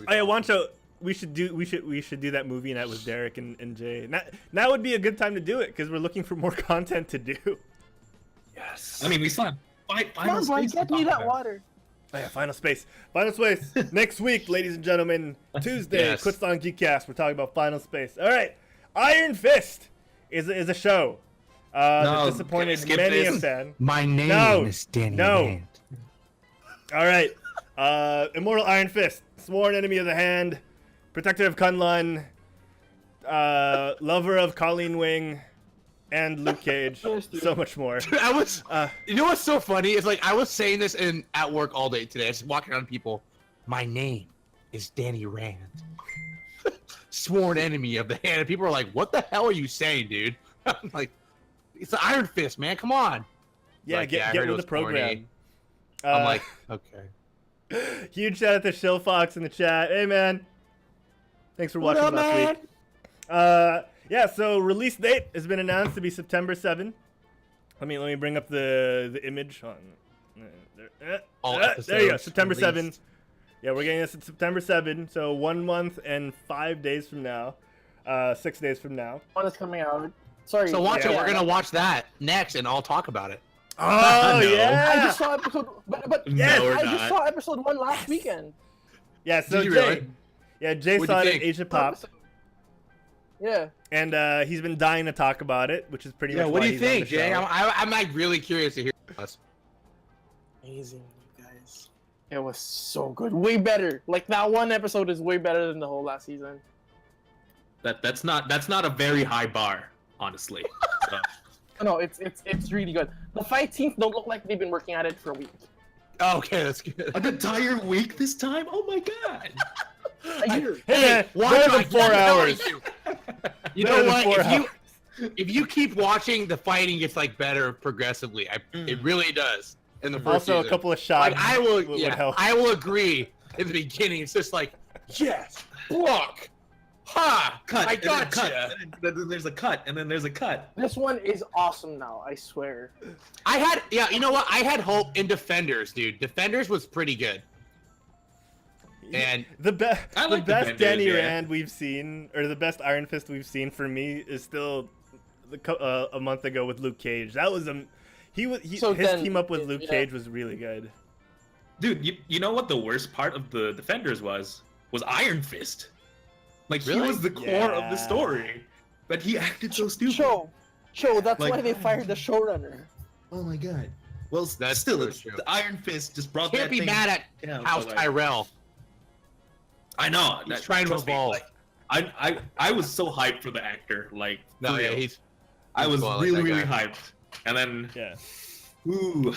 Oh yeah, Juancho, we should do that movie night with Derek and Jay. Now would be a good time to do it because we're looking for more content to do. Yes. I mean, we still have Final Come on, Space. get me that water. Oh yeah, Final Space. Final Space. Next week, ladies and gentlemen, Tuesday, Yes. Quit Stalling Geekcast. We're talking about Final Space. All right, Iron Fist is a show that disappointed skip many this. a fan. My name is Danny Rand. All right, Immortal Iron Fist, sworn enemy of the Hand, protector of Kunlun, lover of Colleen Wing, and Luke Cage. So much more. I was. You know what's so funny? It's like I was saying this at work all day today. I was walking around people. My name is Danny Rand, sworn enemy of the Hand. And people are like, "What the hell are you saying, dude?" I'm like, "It's the Iron Fist, man. Come on." Yeah, like, get with the program. I'm like, okay. Huge shout out to Shill Fox in the chat. Hey man, thanks for watching last week. Yeah, so release date has been announced to be September 7. Let me bring up the image. There you go, September 7. Yeah, we're getting this at September 7, so 1 month and 5 days from now. 6 days from now. One is coming out. Sorry. So watch it. We're gonna watch that next, and I'll talk about it. Oh No. yeah! I just saw episode, but Yes, No, we're I not. just saw episode 1 last weekend. Yeah, so Did you Jay. really? Yeah, Jay What'd saw you it at think? Asia Pop, Yeah. and he's been dying to talk about it, which is pretty Yeah, much what why do you he's on think, the Jay? show. I'm like really curious to hear us. Amazing, you guys. It was so good. Way better. Like that one episode is way better than the whole last season. That's not a very high bar, honestly. So. No, it's really good. The fight scenes don't look like they've been working at it for a week. Okay, that's good. An entire week this time? Oh my god! A year. Hey, Watch more it, than I 4 keep hours. telling You Better know than what? 4 hours. If you keep watching, the fighting gets like better progressively. It really does. In the first Also, season. a couple of shots Like I will, would yeah, help. I will agree. In the beginning, it's just like, yes, block, ha, Cut. I and then got cut. you. And then there's a cut, and then there's a cut. This one is awesome now, I swear. You know what? I had hope in Defenders, dude. Defenders was pretty good. And the best Defenders, Danny yeah. Rand we've seen, or the best Iron Fist we've seen for me, is still a month ago with Luke Cage. That was his team up with Luke Cage was really good. Dude, you know what the worst part of the Defenders was Iron Fist. Like Really? he was the core of the story, but he acted so stupid. Show. That's Like- why they fired the showrunner. Oh my god. Well, That's still, true, it's, true. the Iron Fist just brought can't that be thing mad at down, House so, like, Tyrell. I know. He's trying to trust me, evolve. like, I was so hyped for the actor. Like, No, for yeah, real. he's I was cool, I like really, that really guy. hyped. And then, Yeah. ooh,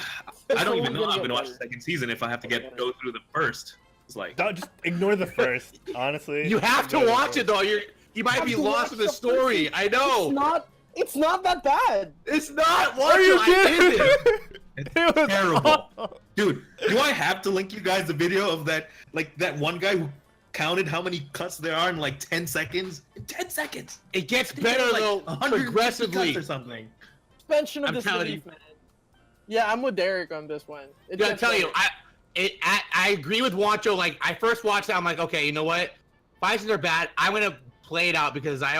I don't even know Gonna I'm get gonna watch better. the second season if I have to go through the first. It's like, Don't just ignore the first. Honestly, You have to Ignore the watch first. it though. You might have be to lost watch in the the story. first I know. It's not that bad. It's not. Watch Are you it. I did kidding? it. It was terrible. awful. dude, do I have to link you guys the video of that one guy who counted how many cuts there are in like 10 seconds? In 10 seconds. It gets They better did, like, though 150 progressively. cuts or something. Suspension of I'm telling disbelief, man. Yeah, I'm with Derek on this one. It Yeah, I gets tell you, better. I agree with Juancho. Like, I first watched it, I'm like, okay, you know what? Bisons are bad. I'm gonna play it out because I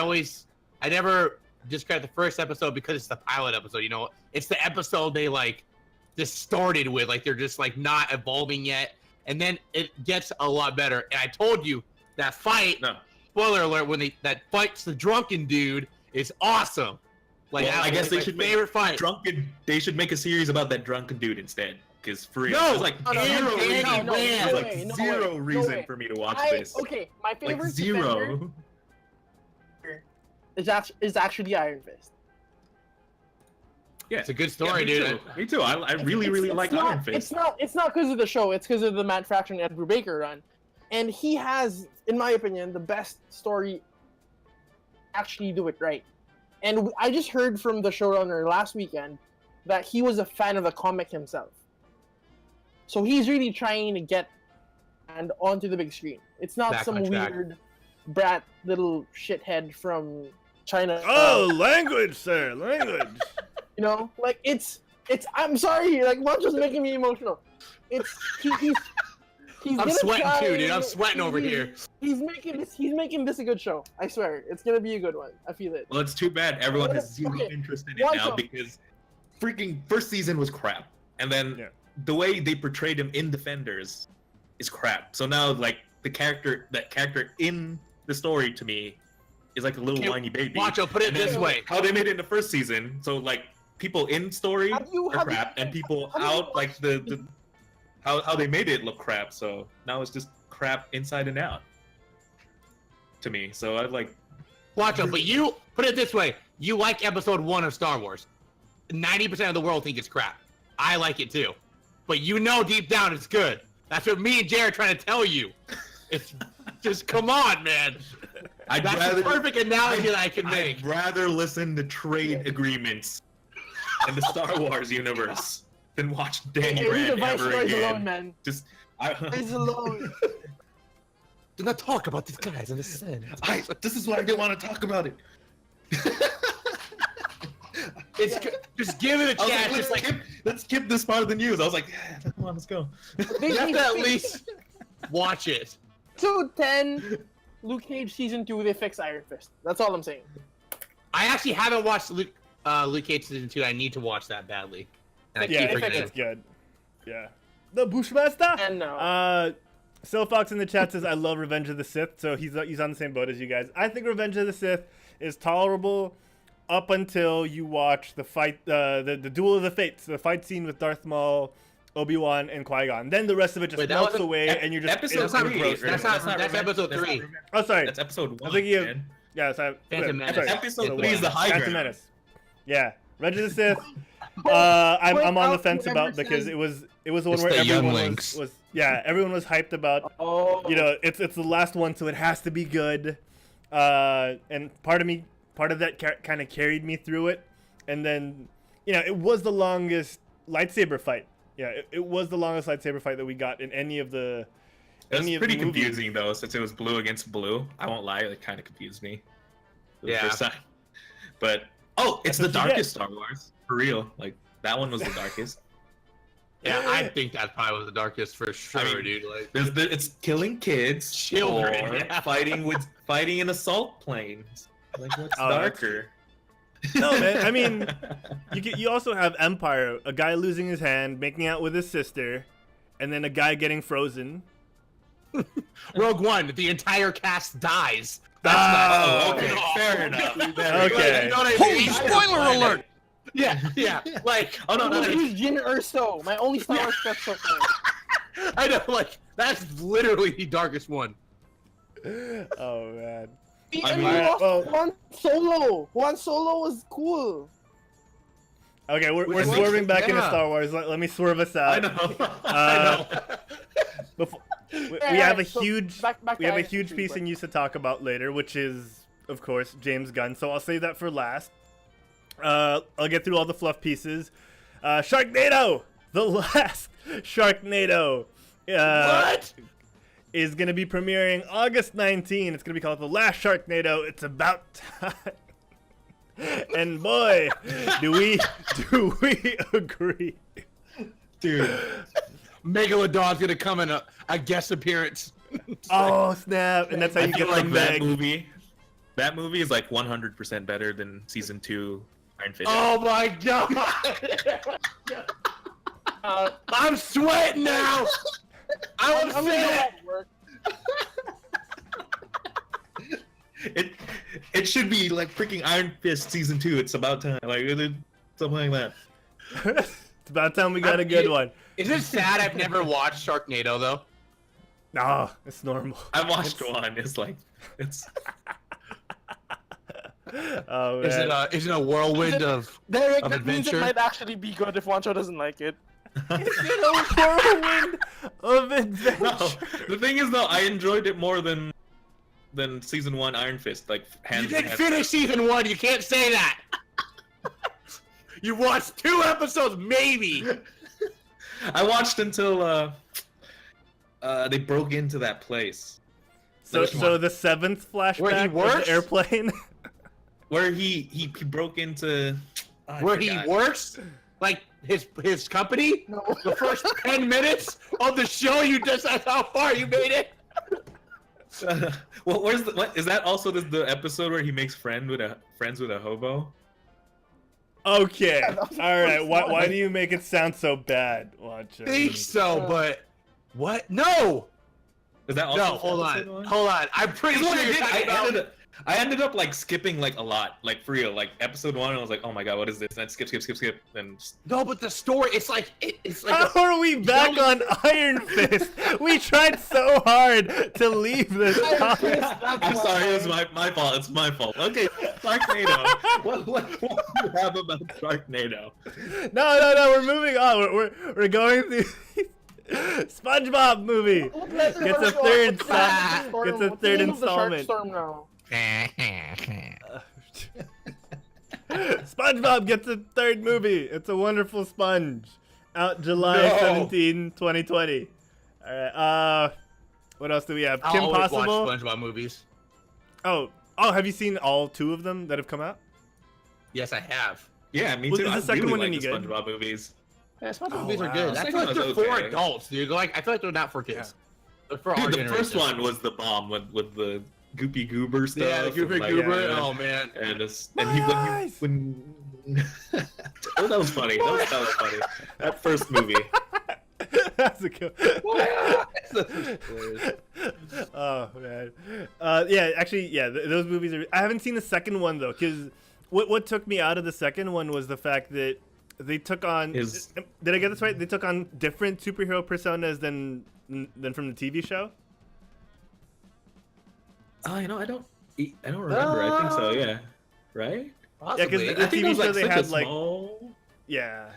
never discredit the first episode because it's the pilot episode. You know, it's the episode they like just started with. Like, they're just like not evolving yet, and then it gets a lot better. And I told you that fight. No. Spoiler alert: when that fights the drunken dude is awesome. Like, Well, I guess they my should favorite fight. They should make a series about that drunken dude instead. Because for real, No! there's like No, no, zero no, reason. no, no, There's no like way, no zero way, no reason way. for me to watch this. Okay, my favorite Like zero. Defender is actually Iron Fist. Yeah, It's a good story, me dude. Too. Me too. I really like not, Iron Fist. It's not because of the show. It's because of the Matt Fraction and Edward Baker run, and he has, in my opinion, the best story. Actually, do it right. And I just heard from the showrunner last weekend that he was a fan of the comic himself. So he's really trying to get and onto the big screen. It's not Back some on track. weird brat little shithead from China. Oh, language, sir, language. You know, like it's. I'm sorry, like Juancho's making me emotional. He's I'm gonna sweating try too, dude. and- I'm sweating over here. He's making this a good show. I swear, it's gonna be a good one. I feel it. Well, it's too bad everyone has zero Okay, interest in it now Juancho. because freaking first season was crap, and then Yeah. the way they portrayed him in Defenders is crap. So now, like that character in the story to me is like a little Okay, whiny baby. Juancho, put it And then this way. how they made it in the first season. So like people in story Have you- are have you- crap, and people have you out like the how they made it look crap. So now it's just crap inside and out to me. So I like. Juancho, but you put it this way: you like Episode 1 of Star Wars. 90% of the world think it's crap. I like it too, but you know deep down it's good. That's what me and Jared are trying to tell you. It's just come on, man. That's the perfect analogy that I can make. I'd rather listen to trade agreements in the Star Wars universe than watch Danny Hey, leave the Rand ever Viceroys again. alone, man. Just He's alone. Do not talk about these guys in the Senate. this is why I didn't want to talk about it. Just give it a I was chance. like, Just like let's skip this part of the news. I was like, yeah, come on, let's go. you have to at least watch it. 210, Luke Cage season 2. They fix Iron Fist. That's all I'm saying. I actually haven't watched Luke Cage season 2. I need to watch that badly, and I Yeah, keep I think forgetting. it's good. Yeah. The Bushmaster. And no. Silfox in the chat says I love Revenge of the Sith, so he's on the same boat as you guys. I think Revenge of the Sith is tolerable up until you watch the fight, the Duel of the Fates, the fight scene with Darth Maul, Obi-Wan, and Qui-Gon. Then the rest of it just Wait, that melts wasn't- away, and you're just episode That's not, three, engrossed in that's it. not, that's episode That's not 3. Revenge. Oh, sorry. That's episode 1. I'm thinking of man. yeah. Sorry. Phantom Menace. Sorry. Episode three is the high Phantom ground. Menace. Yeah, Revenge of the Sith. I'm on the out fence whoever about because says- it was the one It's where the everyone younglings. was everyone was hyped about. Oh. You know, it's the last one, so it has to be good. And part of that kind of carried me through it. And then, you know, it was the longest lightsaber fight. Yeah, it was the longest lightsaber fight that we got in any of the. It was any of pretty the movies. confusing though, since it was blue against blue. I won't lie, it kind of confused me. The Yeah. first time. But it's That's the what you darkest Star Wars for real. Like that one was the darkest. Yeah, I think that probably was the darkest for sure, I mean, dude. Like, it's killing kids, Children, or yeah. fighting in assault planes. Like, what's Oh, that's darker? No, man. I mean, you also have Empire, a guy losing his hand, making out with his sister, and then a guy getting frozen. Rogue One, the entire cast dies. Oh, okay, fair enough. Okay. You know what I Holy mean? spoiler alert! Yeah. Like, Oh no, He's Jin Urso, my only Star Wars special fan. I know, like, that's literally the darkest one. Oh man. And mean, we lost well- Juan Solo. Juan Solo was cool. Okay, we're Which makes swerving it- back into yeah. Star Wars. Let me swerve us out. I know. Before, we Yeah, have a so huge back we to have a Iron huge Fist, piece but- of news to talk about later, which is of course James Gunn. So I'll save that for last. I'll get through all the fluff pieces. Sharknado, the last Sharknado. What? Is going to be premiering August 19. It's going to be called The Last Sharknado. It's about time. And boy, do we agree. Dude, Megalodon's gonna come in a guest appearance. Oh, snap. And that's how I you feel get like them that back. movie. That movie is like 100% better than season 2 Iron Fist. Oh my god! I'm sweating now. I'm I'm gonna go sad. at work. It should be like freaking Iron Fist season 2. It's about time, like something like that. It's about time we got a good one. Is it sad I've never watched Sharknado though? No, it's normal. I watched one. It's like it's. Oh, Is man. it a whirlwind of Derek, Of that means it adventure? might actually be good if Juancho doesn't like it. whirlwind of adventure. No, the thing is though, I enjoyed it more than season 1 Iron Fist. Like You hands. didn't finish season 1. You can't say that. You watched 2 episodes, maybe. I watched until they broke into that place. So Which one? the 7th flashback Where he of works? the airplane. Where he broke into. Oh, I Where forgot. he works, like his company. No. The first 10 minutes of the show, that's how far you made it. Well, what is that? Also, the episode where he makes friends with a hobo. Okay. that was the All right. first Why one. do you make it sound so bad? Watch it. Think so, but what? No, Is that also no. the Hold episode on, one? hold on. I'm pretty Here's sure what I you're did. talking about. I ended up like skipping like a lot, like for real. Like episode 1, and I was like, oh my god, what is this? And then skip, and just... No, but the story, it's like How are we back on Iron Fist? We tried so hard to leave this topic. I'm sorry, it was my fault. It's my fault. Okay, Sharknado. what do you have about Sharknado? No. We're moving on. We're going through. SpongeBob movie gets a third gets a third installment. Storm now. SpongeBob gets a third movie. It's a Wonderful Sponge. Out July 17, 2020. All right. What else do we have? Kim I'll always watch Possible. SpongeBob movies. Oh, have you seen all 2 of them that have come out? Yes, I have. Yeah, me Well, too. is the I second really one like any the good? SpongeBob movies. Yeah, SpongeBob Oh, movies are wow. good. I Second feel like one's they're for okay. adults, dude. Like I feel like they're not for kids. They're for our Dude, the first generation. one was the bomb with the Goopy Goober stuff. Yeah, the Goober and, like, Goober. yeah, Oh man. And Nice. when oh, that was funny. That was funny. That first movie. That's a good. Oh man. Yeah, actually, yeah. Those movies are. I haven't seen the second one though, because what took me out of the second one was the fact that they took on. Did I get this right? They took on different superhero personas than from the TV show. Oh, I don't remember. I think so. Yeah. Right. Yeah, because Possibly. the I think it TV was show like they such had a like small. yeah.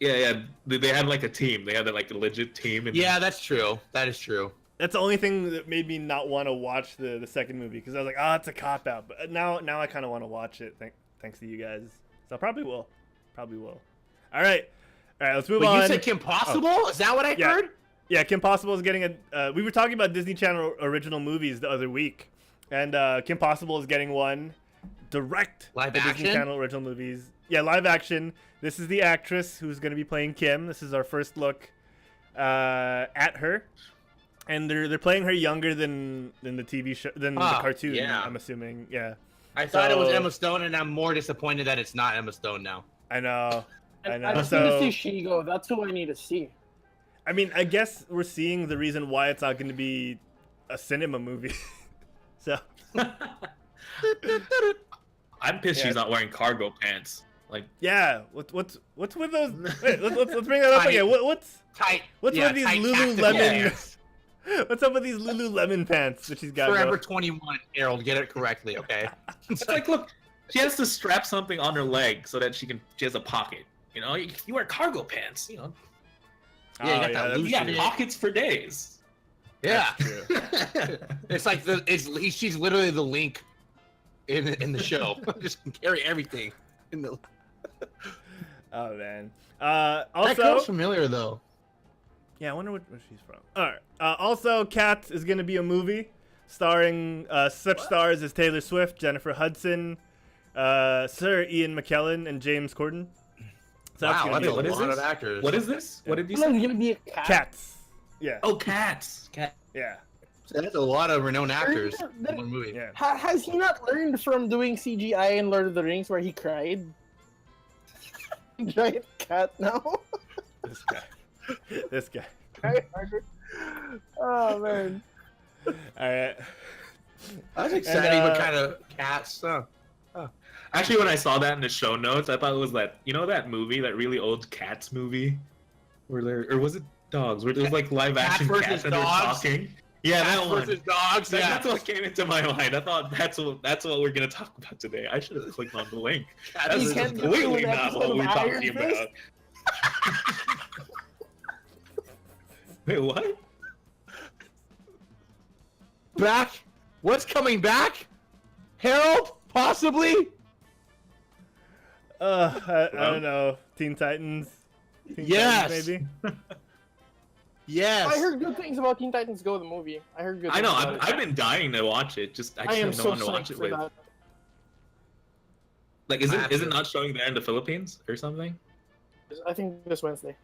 Yeah. They had like a team. They had like a legit team. And Yeah, that's true. That is true. That's the only thing that made me not want to watch the second movie, because I was like, oh, it's a cop out. But now I kind of want to watch it. Thanks to you guys. So I probably will. All right, let's move Wait, on. you said Kim Possible? Is that what I Yeah. heard? Yeah, Kim Possible is getting a. We were talking about Disney Channel original movies the other week, and Kim Possible is getting one direct Live to Disney action? Channel original movies. yeah, live action. This is the actress who's going to be playing Kim. This is our first look at her, and they're playing her younger than the TV show, than the cartoon. Yeah. I'm assuming. Yeah. I thought it was Emma Stone, and I'm more disappointed that it's not Emma Stone now. I know. I know. I just need to see Shigo. That's who I need to see. I mean, I guess we're seeing the reason why it's not going to be a cinema movie. So. I'm pissed she's not wearing cargo pants. Like. Yeah. What's with those? Wait, let's bring that up again. What's tight? What's with these Lululemon? Pants. What's up with these Lululemon pants that she's got? Forever 21, Harold. Get it correctly, okay? It's like, look, she has to strap something on her leg so that she has a pocket. You know, you wear cargo pants. You know. Yeah, you got that loose You got shit. pockets for days. Yeah. It's like she's literally the Link in the show. Just can carry everything in the. Oh man. That Also, girl's familiar though. yeah, I wonder where she's from. All right. Also, Cats is going to be a movie starring such stars as Taylor Swift, Jennifer Hudson, Sir Ian McKellen, and James Corden. So Wow, gonna that's be a What is lot this? of actors. What is this? What did you There's say? gonna be a cat. Cats. Yeah. Oh, cats. Cat. Yeah. That's a lot of renowned actors That- in one movie. Yeah. Has he not learned from doing CGI in Lord of the Rings where he cried? Giant cat now. This guy. This guy. Oh man. All right. That's exciting. What And, kind of cats? Actually, when I saw that in the show notes, I thought it was that that movie, that really old Cats movie, or was it Dogs? Where there's like live action versus cats and they're dogs? talking. Yeah, Cats that one. versus dogs. Like, Yeah. That's what came into my mind. I thought that's what we're gonna talk about today. I should have clicked on the link. That's You can't do completely an not episode what of we're Iron talking Fist? about. Wait, what? Back? What's coming back? Harold? Possibly? I don't know. Teen Titans. Teen Yes. Titans, maybe. Yes. I heard good things about Teen Titans Go, the movie. I heard good. I know. things about I've been dying to watch it. Just I I am just so don't want to watch psyched it for with. that. Like, is it not showing there in the Philippines or something? I think this Wednesday.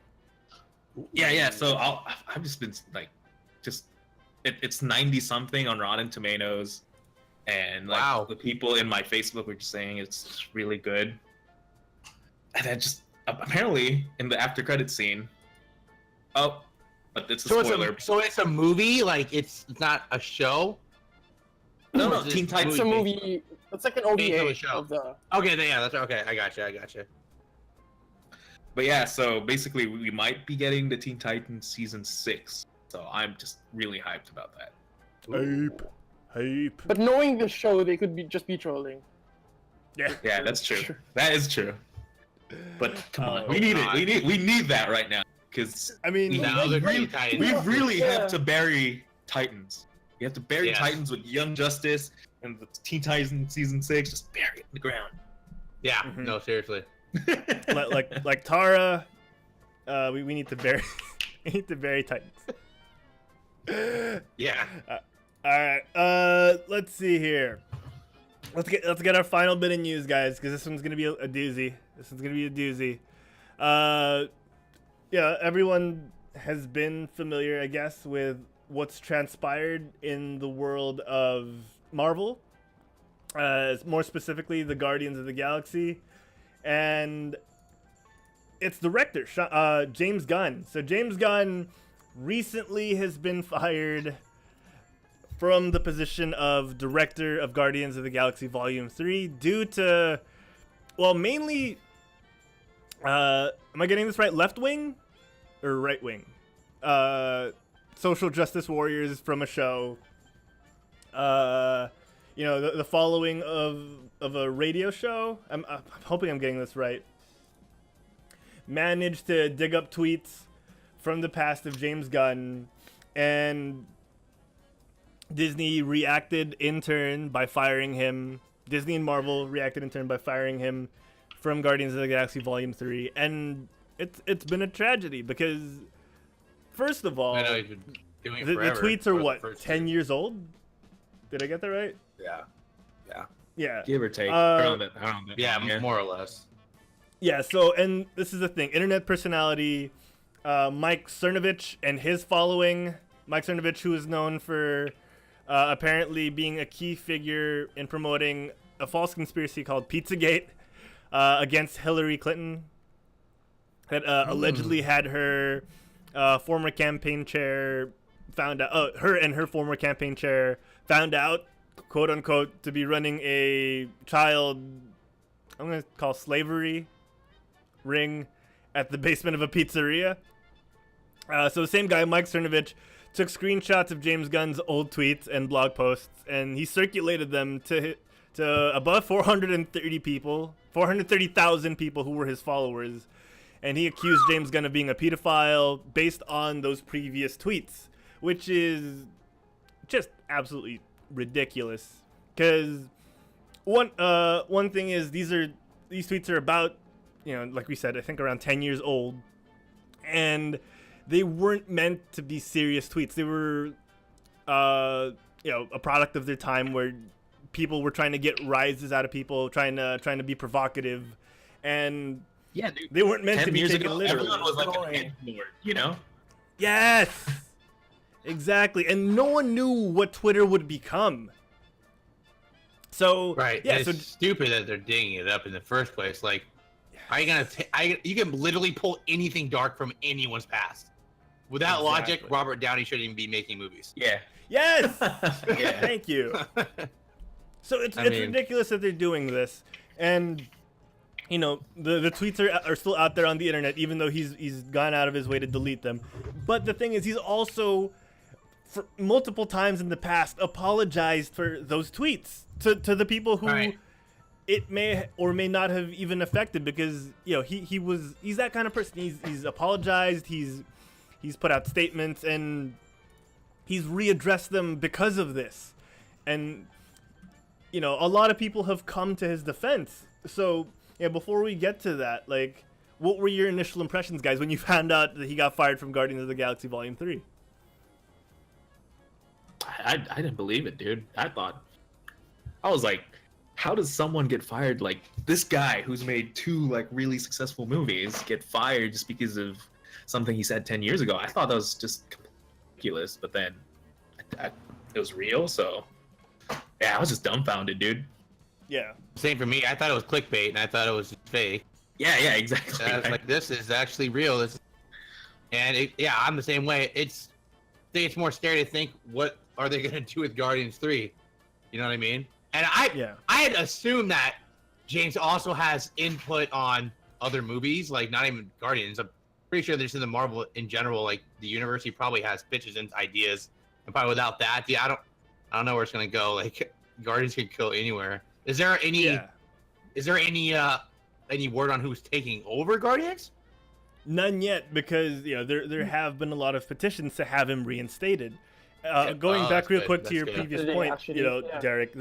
Yeah. So I've just been like, it's 90 something on Rotten Tomatoes, and like Wow. the people in my Facebook were just saying it's really good. And then just apparently in the after credit scene, but it's a spoiler. So it's a movie? Like it's not a show? No, It's Teen just Titans. It's a movie. It's like an OVA a show. of the. Okay, then, yeah, that's okay. I got you. But yeah, so basically we might be getting the Teen Titans season 6. So I'm just really hyped about that. Hype. But knowing the show, they could just be trolling. Yeah. Yeah, that's true. That is true. But come on, Oh, we need God. it. We need that right now because I mean, Now they're Teen Titans. we really Yeah. have to bury Titans. We have to bury Yes. Titans with Young Justice and the Teen Titans season 6. Just bury it in the ground. Yeah, Mhm. no, seriously. like Tara, we need to bury. We need to bury Titans. Yeah. All right. Let's see here. Let's get our final bit of news, guys, because this one's gonna be a doozy. Yeah, everyone has been familiar, I guess, with what's transpired in the world of Marvel. More specifically, the Guardians of the Galaxy, and its director, James Gunn. So James Gunn recently has been fired from the position of director of Guardians of the Galaxy Volume 3 due to, well, mainly, am I getting this right? Left wing or right wing? Social justice warriors from a show. You know, the following of a radio show. I'm hoping I'm getting this right. Managed to dig up tweets from the past of James Gunn, and Disney reacted in turn by firing him. Disney and Marvel reacted in turn by firing him from Guardians of the Galaxy Volume 3. And it's been a tragedy because, first of all, I know he's been doing it the forever. tweets for are the what, first 10 years old? Did I get that right? Yeah. Yeah. Give or take. Uh, around that. Yeah, more or less. Yeah, so, and this is the thing. Internet personality Mike Cernovich and his following. Mike Cernovich, who is known for apparently being a key figure in promoting a false conspiracy called Pizzagate against Hillary Clinton that allegedly had her former campaign chair found out, her and her former campaign chair found out, quote unquote, to be running a child, I'm going to call slavery ring at the basement of a pizzeria. So the same guy, Mike cernovich, took screenshots of James Gunn's old tweets and blog posts, and he circulated them to above 430,000 people who were his followers, and he accused James Gunn of being a pedophile based on those previous tweets, which is just absolutely ridiculous. Because one thing is these tweets are about, you know, like we said, I think around 10 years old, and they weren't meant to be serious tweets. They were, you know, a product of their time where people were trying to get rises out of people, trying to be provocative, and yeah, dude, they weren't meant to be years taken ago, literally. everyone was like an edgelord, you know? Yes, exactly, and no one knew what Twitter would become. So right, yeah, it's stupid that they're digging it up in the first place. Like, how are you gonna? You can literally pull anything dark from anyone's past. Without logic, Robert Downey shouldn't even be making movies. Yeah. Yes. Yeah. Thank you. So it's ridiculous that they're doing this, and you know the tweets are still out there on the internet, even though he's gone out of his way to delete them. But the thing is, he's also, for multiple times in the past, apologized for those tweets to the people who it may or may not have even affected, because you know he's that kind of person. He's apologized. He's put out statements, and he's readdressed them because of this. And you know, a lot of people have come to his defense. So yeah, before we get to that, like, what were your initial impressions, guys, when you found out that he got fired from Guardians of the Galaxy Volume 3? I didn't believe it, dude. I was like, how does someone get fired? Like, this guy who's made 2 like really successful movies get fired just because of something he said 10 years ago? I thought that was just ridiculous, but then it was real, so yeah, I was just dumbfounded, dude. Yeah. Same for me. I thought it was clickbait, and I thought it was fake. Yeah, exactly. And I was like, this is actually real. Yeah, I'm the same way. I think it's more scary to think, what are they going to do with Guardians 3? You know what I mean? And I had assumed that James also has input on other movies, like not even Guardians. I'm pretty sure there's in the Marvel in general, like the universe, he probably has pitches and ideas. And probably without that, I don't know where it's gonna go. Like, Guardians could go anywhere. Is there any word on who's taking over Guardians? None yet, because you know there have been a lot of petitions to have him reinstated. Going back real quick to your previous point, you know, Derek,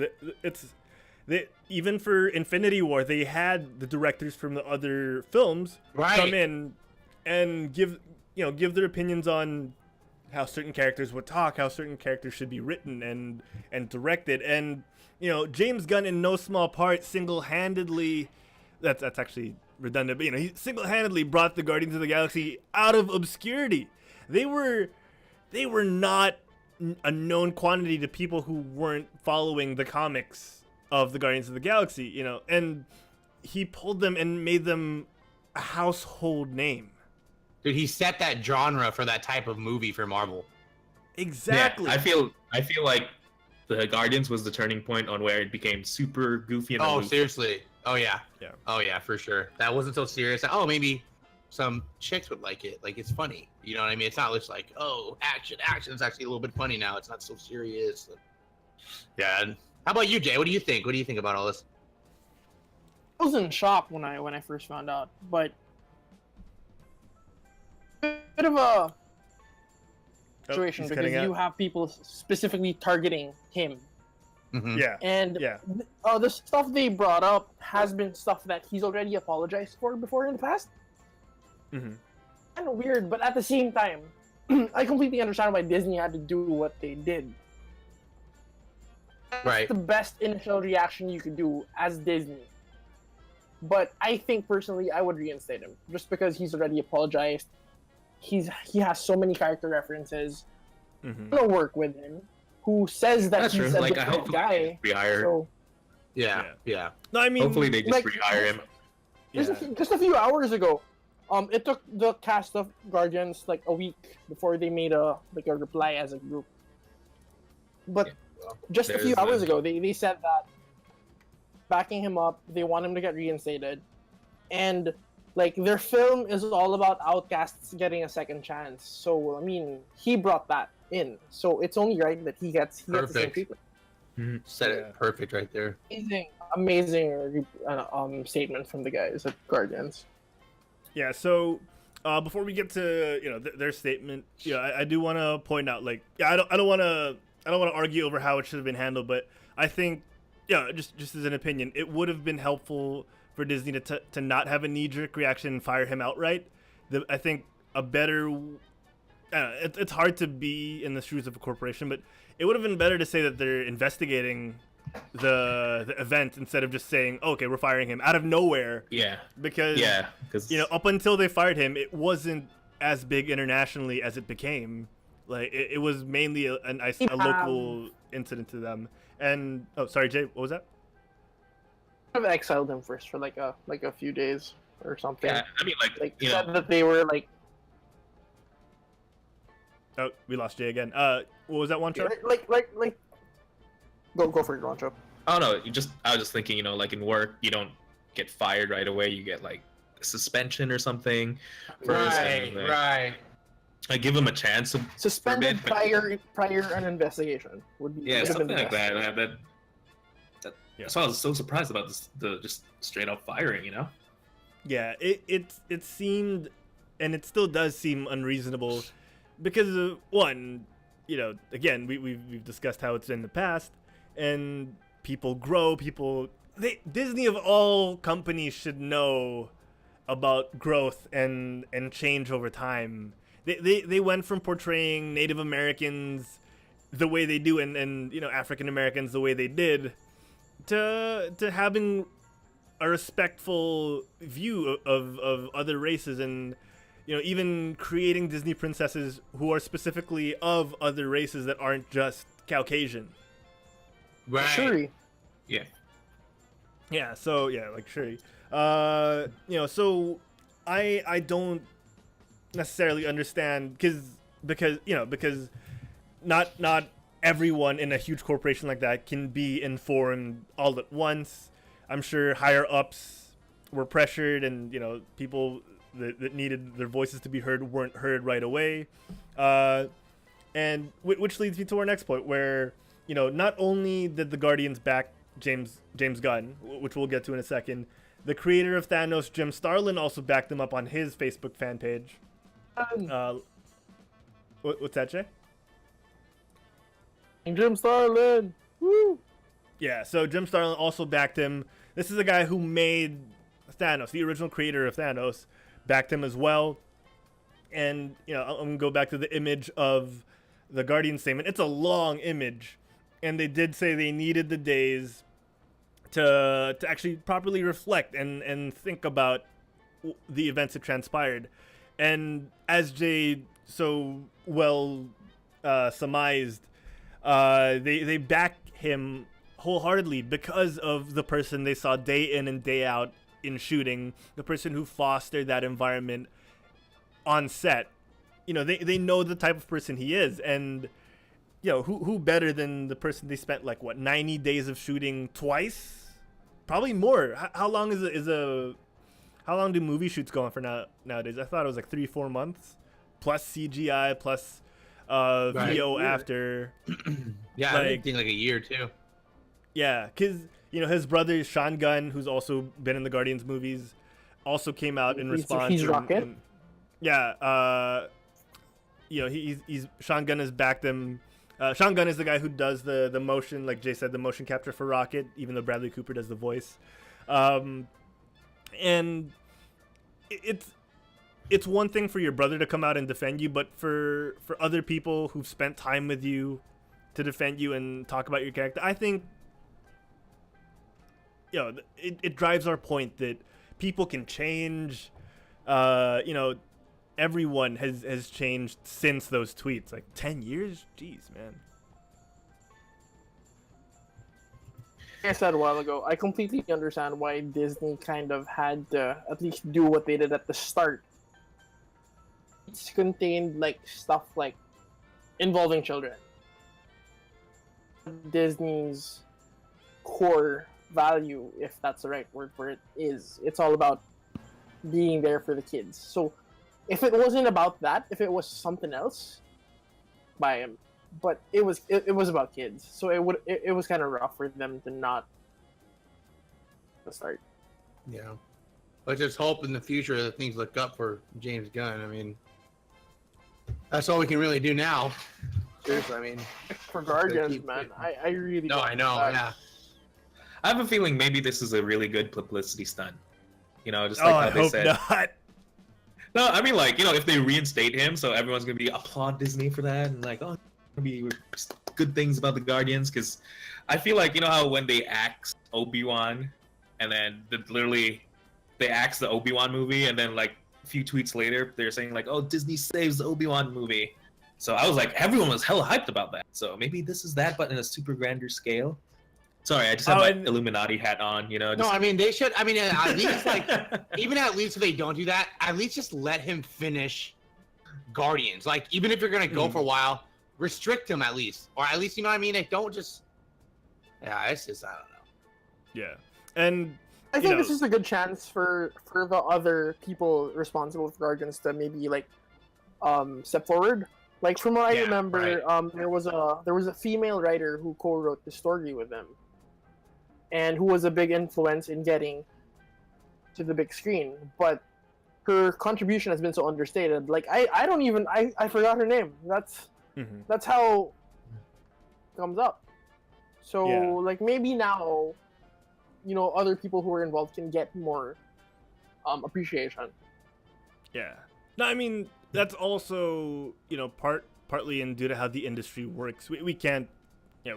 even for Infinity War, they had the directors from the other films come in and give their opinions on how certain characters would talk, how certain characters should be written and directed. And you know, James Gunn, in no small part, single-handedly, that's actually redundant, but you know, he single-handedly brought the Guardians of the Galaxy out of obscurity. They were not a known quantity to people who weren't following the comics of the Guardians of the Galaxy, you know, and he pulled them and made them a household name. Dude, he set that genre for that type of movie for Marvel. Exactly. Yeah, I feel like the Guardians was the turning point on where it became super goofy and aloof. Seriously. Oh yeah. Yeah. Oh yeah, for sure. That wasn't so serious. Oh, maybe some chicks would like it. Like, it's funny. You know what I mean? It's not just like, oh, action. It's actually a little bit funny now. It's not so serious. Yeah. How about you, Jay? What do you think? What do you think about all this? I was in shock when I first found out, but a bit of a situation because you have people specifically targeting him. Mm-hmm. Yeah. And the stuff they brought up has been stuff that he's already apologized for before in the past. Mm-hmm. Kind of weird, but at the same time, I completely understand why Disney had to do what they did. That's the best initial reaction you could do as Disney. But I think personally, I would reinstate him just because he's already apologized. He has so many character references. Mm-hmm. I'm gonna work with him. Who says that That's he's true. a Like, I different hope guy? rehire. So, Yeah. No, I mean, Hopefully they just like, rehire him. just a few hours ago, it took the cast of Guardians like a week before they made a reply as a group. But just a few hours ago, they said that backing him up, they want him to get reinstated, and like their film is all about outcasts getting a second chance. So I mean, he brought that in, so it's only right that he gets the same treatment. Said it perfect right there. Amazing statement from the guys at Guardians. Yeah, so before we get to their statement, I do want to point out, like, I don't want to argue over how it should have been handled, but I think just as an opinion, it would have been helpful for Disney to not have a knee-jerk reaction and fire him outright. I think a better it's hard to be in the shoes of a corporation, but it would have been better to say that they're investigating the event instead of just saying, okay, we're firing him out of nowhere. Because up until they fired him, it wasn't as big internationally as it became. Like it was mainly a local incident to them. And sorry, Jay, what was that? I've exiled him first for like a few days or something. Yeah, I mean, like said that they were like. Oh, we lost Jay again. What was that, Juancho? Like. Go for it, Juancho. Oh no, I was just thinking, like in work, you don't get fired right away. You get like a suspension or something. Right. I give them a chance to suspended prior an investigation would be something like that. So I was so surprised about the just straight up firing. Yeah, it seemed, and it still does seem unreasonable, because one, again, we've discussed how it's in the past, and people grow. Disney of all companies should know about growth and change over time. They went from portraying Native Americans the way they do and African Americans the way they did to having a respectful view of other races, and even creating Disney princesses who are specifically of other races that aren't just Caucasian. Right. Shuri. Yeah, so like Shuri. So I don't necessarily understand because not everyone in a huge corporation like that can be informed all at once. I'm sure higher ups were pressured, and people that needed their voices to be heard weren't heard right away, and which leads me to our next point, where not only did the Guardians back James Gunn, which we'll get to in a second, the creator of Thanos, Jim Starlin, also backed him up on his Facebook fan page. What's that, Jay? Jim Starlin. Woo! Yeah, so Jim Starlin also backed him. This is the guy who made Thanos, the original creator of Thanos, backed him as well. And I'm gonna go back to the image of the Guardian statement. It's a long image, and they did say they needed the days to actually properly reflect and think about the events that transpired. And as Jay so well surmised, they back him wholeheartedly because of the person they saw day in and day out in shooting, the person who fostered that environment on set. They know the type of person he is, and who better than the person they spent 90 days of shooting twice, probably more. How long how long do movie shoots go on for nowadays? I thought it was 3-4 months plus CGI plus VO after. Yeah, I think a year too. Yeah, because his brother Sean Gunn, who's also been in the Guardians movies, also came out in response. He's Rocket. He's Sean Gunn has backed him. Sean Gunn is the guy who does the motion, like Jay said, the motion capture for Rocket, even though Bradley Cooper does the voice. And it's one thing for your brother to come out and defend you, but for other people who've spent time with you to defend you and talk about your character, I think it drives our point that people can change. Everyone has changed since those tweets. Like 10 years? Jeez, man. Like I said a while ago, I completely understand why Disney kind of had to at least do what they did at the start. It's contained like stuff like involving children. Disney's core value, if that's the right word for it, is it's all about being there for the kids. So if it wasn't about that, if it was something else, buy him. But it was about kids, so it was kind of rough for them to not start. Yeah. Let's just hope in the future that things look up for James Gunn. I mean, that's all we can really do now. Seriously, I mean, For Guardians, man, I really no, don't I know, like that. yeah. I have a feeling maybe this is a really good publicity stunt. Just Oh, like I how they hope said. not. No, I mean if they reinstate him, so everyone's gonna be applaud Disney for that and like, oh, be good things about the Guardians, because I feel like how when they axed Obi-Wan and then they axed the Obi-Wan movie and then like a few tweets later they're saying like, oh, Disney saves the Obi-Wan movie. So I was like, everyone was hella hyped about that. So maybe this is that, but in a super grander scale. Sorry, I just have my Illuminati hat on, No, I mean, they should, at least, like, even at least if they don't do that, at least just let him finish Guardians. Like, even if you're going to go for a while, restrict him at least. Or at least, like, don't just, it's just, I don't know. Yeah. And I think this is a good chance for the other people responsible for Guardians to maybe like step forward. Like from what I remember, right. there was a female writer who co-wrote the story with them, and who was a big influence in getting to the big screen. But her contribution has been so understated. Like I forgot her name. That's how it comes up. So like maybe now, other people who are involved can get more appreciation. Yeah. No, I mean that's also partly in due to how the industry works. We can't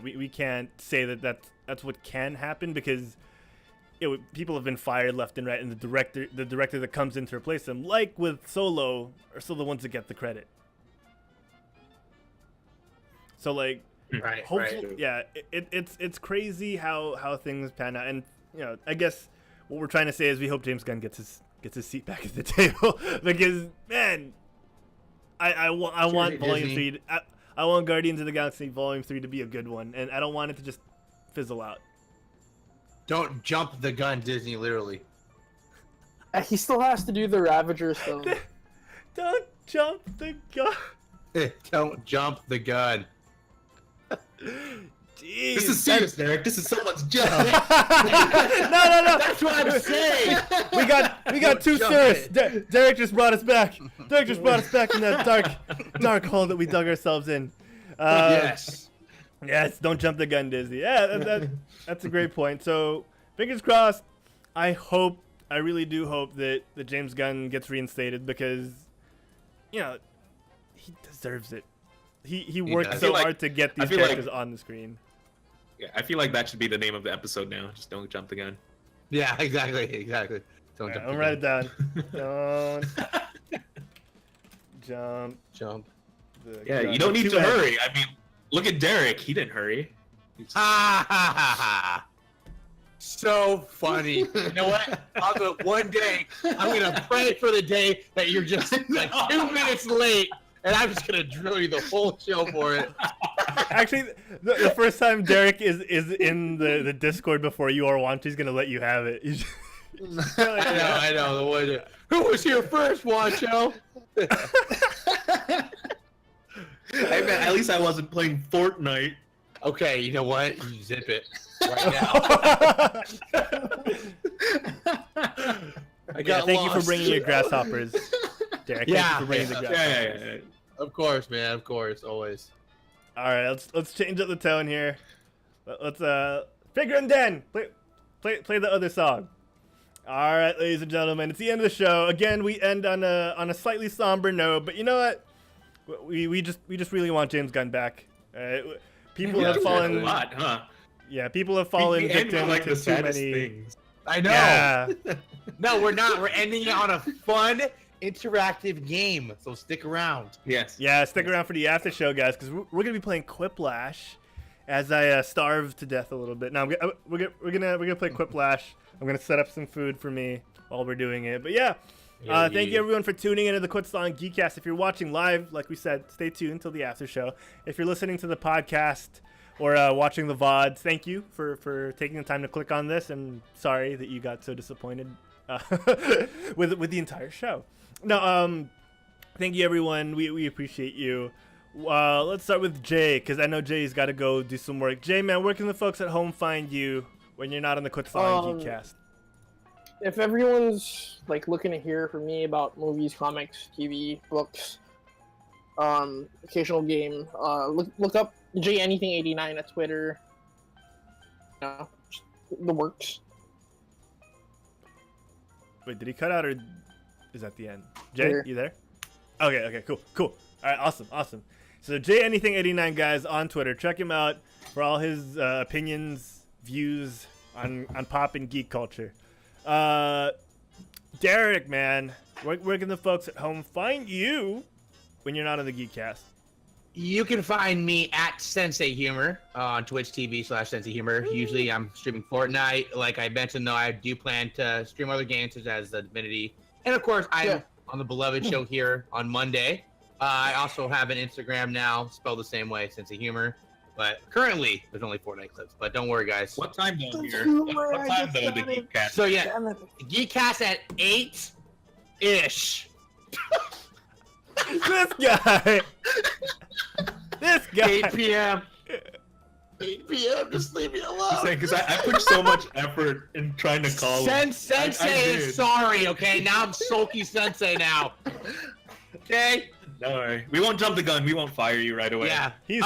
we can't say that's what can happen, because people have been fired left and right, and the director that comes in to replace them, like with Solo, are still the ones that get the credit. So like, hopefully, it's crazy how things pan out, and I guess what we're trying to say is we hope James Gunn gets his seat back at the table, because man, I want Volume 3. I want Guardians of the Galaxy Volume 3 to be a good one, and I don't want it to just fizzle out. Don't jump the gun, Disney, literally. He still has to do the Ravagers film. Don't jump the gun. Don't jump the gun. Jeez. This is serious, Derek. This is someone's job. No. That's what I'm saying. We got two serious. Derek just brought us back. Derek just brought us back in that dark hole that we dug ourselves in. Yes. Yes. Don't jump the gun, Disney. Yeah, that's a great point. So fingers crossed. I really do hope that James Gunn gets reinstated, because he deserves it. He worked so hard to get these characters on the screen. Yeah, I feel like that should be the name of the episode now. Just don't jump the gun. Yeah, exactly. Don't jump the gun. I'll write it down. Don't jump. Yeah, you don't need to hurry. I mean, look at Derek. He didn't hurry. Ha ha ha ha. So funny. You know what? I'll do it one day. I'm gonna pray for the day that you're just like 2 minutes late, and I'm just gonna drill you the whole show for it. Actually, the first time Derek is in the Discord before you or Juancho, he's gonna let you have it. I know. Who was here first, Juancho? Hey man, at least I wasn't playing Fortnite. Okay, you know what? You zip it right now. Thank you for bringing your grasshoppers, Derek. Thank you for bringing the grasshoppers. Yeah. Of course, man. Of course, always. All right, let's change up the tone here. Let's Figure and Den, play the other song. All right, ladies and gentlemen, it's the end of the show. Again, we end on a slightly somber note, but you know what? We just really want James Gunn back. People have fallen. A lot, huh? Yeah, people have fallen victim like to the too saddest many. things. I know. Yeah. No, we're not. We're ending it on a fun, interactive game. So stick around. Yes. Yeah, stick around for the after show, guys, because we're gonna be playing Quiplash as I starve to death a little bit. Now we're gonna play Quiplash. I'm gonna set up some food for me while we're doing it. But yeah, thank you everyone for tuning into the Quit Stalling Geekcast. If you're watching live, like we said, stay tuned until the after show. If you're listening to the podcast or watching the VODs, thank you for taking the time to click on this. And sorry that you got so disappointed with the entire show. No, thank you everyone. We appreciate you. Let's start with Jay, because I know Jay's got to go do some work. Jay, man, where can the folks at home find you when you're not on the Quit Stalling Geekcast? If everyone's like looking to hear from me about movies, comics, TV, books, occasional game, look up J Anything 89 at Twitter. The works. Wait, did he cut out or is that the end? Jay, you there? Okay, cool. All right, awesome. So J Anything 89, guys, on Twitter. Check him out for all his opinions, views on pop and geek culture. Derek, man, where can the folks at home find you when you're not on the Geekcast? You can find me at Sensei Humor on Twitch TV/Sensei Humor. Usually I'm streaming Fortnite. Like I mentioned, though, I do plan to stream other games such as Divinity. And of course, I'm on the Beloved Show here on Monday. I also have an Instagram now, spelled the same way, Sensei Humor. But currently, there's only Fortnite clips. But don't worry, guys. What time though here? What time though the Geekcast? So yeah, Geekcast at 8-ish. This guy. 8 p.m. 8 p.m. Just leave me alone. Because I put so much effort in trying to call him. Sensei is sorry, okay? Now I'm sulky Sensei now. Okay? Don't worry. We won't jump the gun. We won't fire you right away. Yeah. He's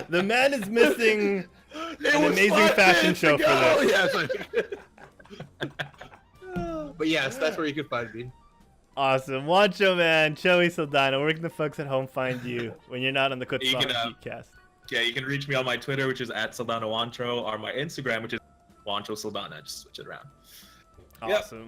the man is missing an amazing fashion show for this. Yes. But yes, that's where you can find me. Awesome. Juancho, man. Joey Saldana, where can the folks at home find you when you're not on the Quit Stalling Geekcast? Yeah, you can reach me on my Twitter, which is @SaldanaWancho, or my Instagram, which is Juancho Saldana. Just switch it around. Awesome. Yep.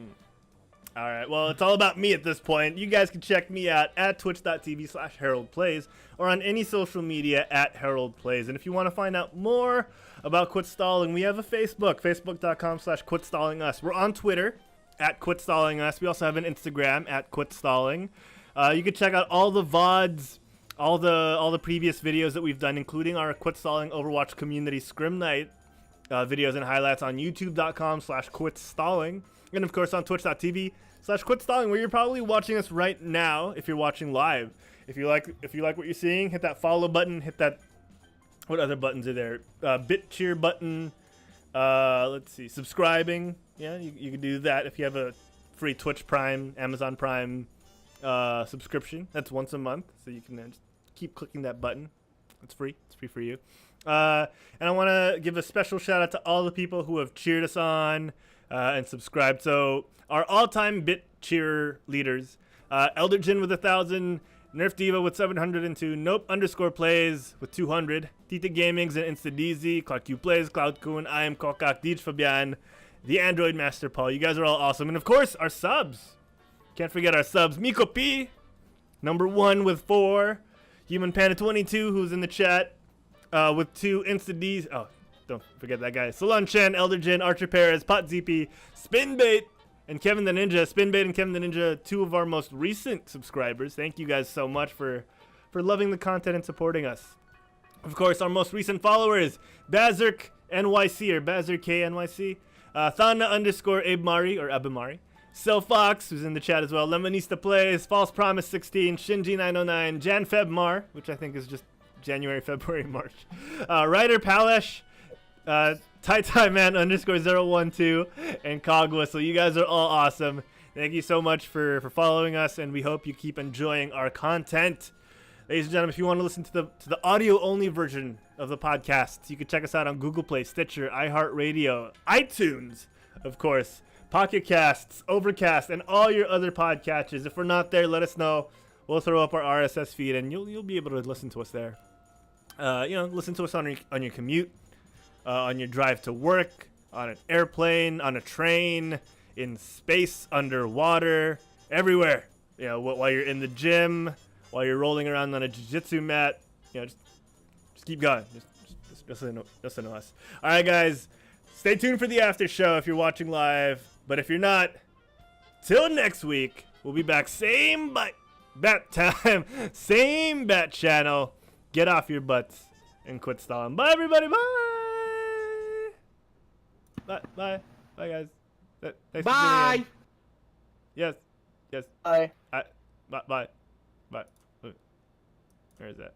All right. Well, it's all about me at this point. You guys can check me out at twitch.tv/HeraldPlays or on any social media at HeraldPlays. And if you want to find out more about Quit Stalling, we have a Facebook, facebook.com/QuitStallingUs. We're on Twitter at QuitStallingUs. We also have an Instagram at QuitStalling. You can check out all the VODs, all the previous videos that we've done, including our Quit Stalling Overwatch Community Scrim Night videos and highlights on youtube.com/QuitStalling. And of course on twitch.tv/QuitStalling, where you're probably watching us right now if you're watching live. If you like what you're seeing, hit that follow button, hit that, what other buttons are there? Bit cheer button. Let's see, subscribing. Yeah, you can do that if you have a free Twitch Prime, Amazon Prime subscription. That's once a month, so you can just keep clicking that button. It's free. It's free for you. And I want to give a special shout out to all the people who have cheered us on and subscribed. So our all-time bit cheer leaders, Elderjin with 1,000, Nerf Diva with 702, Nope_plays with 200, Tita Gamings and InstaDZ, Clark Q Plays, Cloud Kun, I am Kokak, Deej Fabian, the Android Master Paul. You guys are all awesome. And of course, our subs. Can't forget our subs. Miko P, #1 with 4. Human Panda 22, who's in the chat with 2. InstaDZ. Oh, don't forget that guy. Salon Chen, Elderjin, Archer Perez, Pot ZP, Spinbait, and Kevin the Ninja. Spinbait and Kevin the Ninja, 2 of our most recent subscribers. Thank you guys so much for loving the content and supporting us. Of course, our most recent followers, Bazerk NYC or Bazerk KNYC, Thana_Abemari or Abemari, Sil Fox, who's in the chat as well, Lemonista Plays, False Promise 16, Shinji 909, Jan Febmar, which I think is just January, February, March, Ryder Palesh, Man _012, and Cogwa. So you guys are all awesome. Thank you so much for following us, and we hope you keep enjoying our content. Ladies and gentlemen, if you want to listen to the audio-only version of the podcast, you can check us out on Google Play, Stitcher, iHeartRadio, iTunes, of course, Pocket Casts, Overcast, and all your other podcatchers. If we're not there, let us know. We'll throw up our RSS feed, and you'll be able to listen to us there. Listen to us on your commute. on your drive to work, on an airplane, on a train, in space, underwater, everywhere. You know, while you're in the gym, while you're rolling around on a jiu-jitsu mat. You know, just keep going. Just listen to us. All right, guys. Stay tuned for the after show if you're watching live. But if you're not, till next week, we'll be back. Same bat time, same bat channel. Get off your butts and quit stalling. Bye, everybody. Bye. Bye, guys. Thanks for tuning in. Bye. Yes. Bye. Bye. Where is that?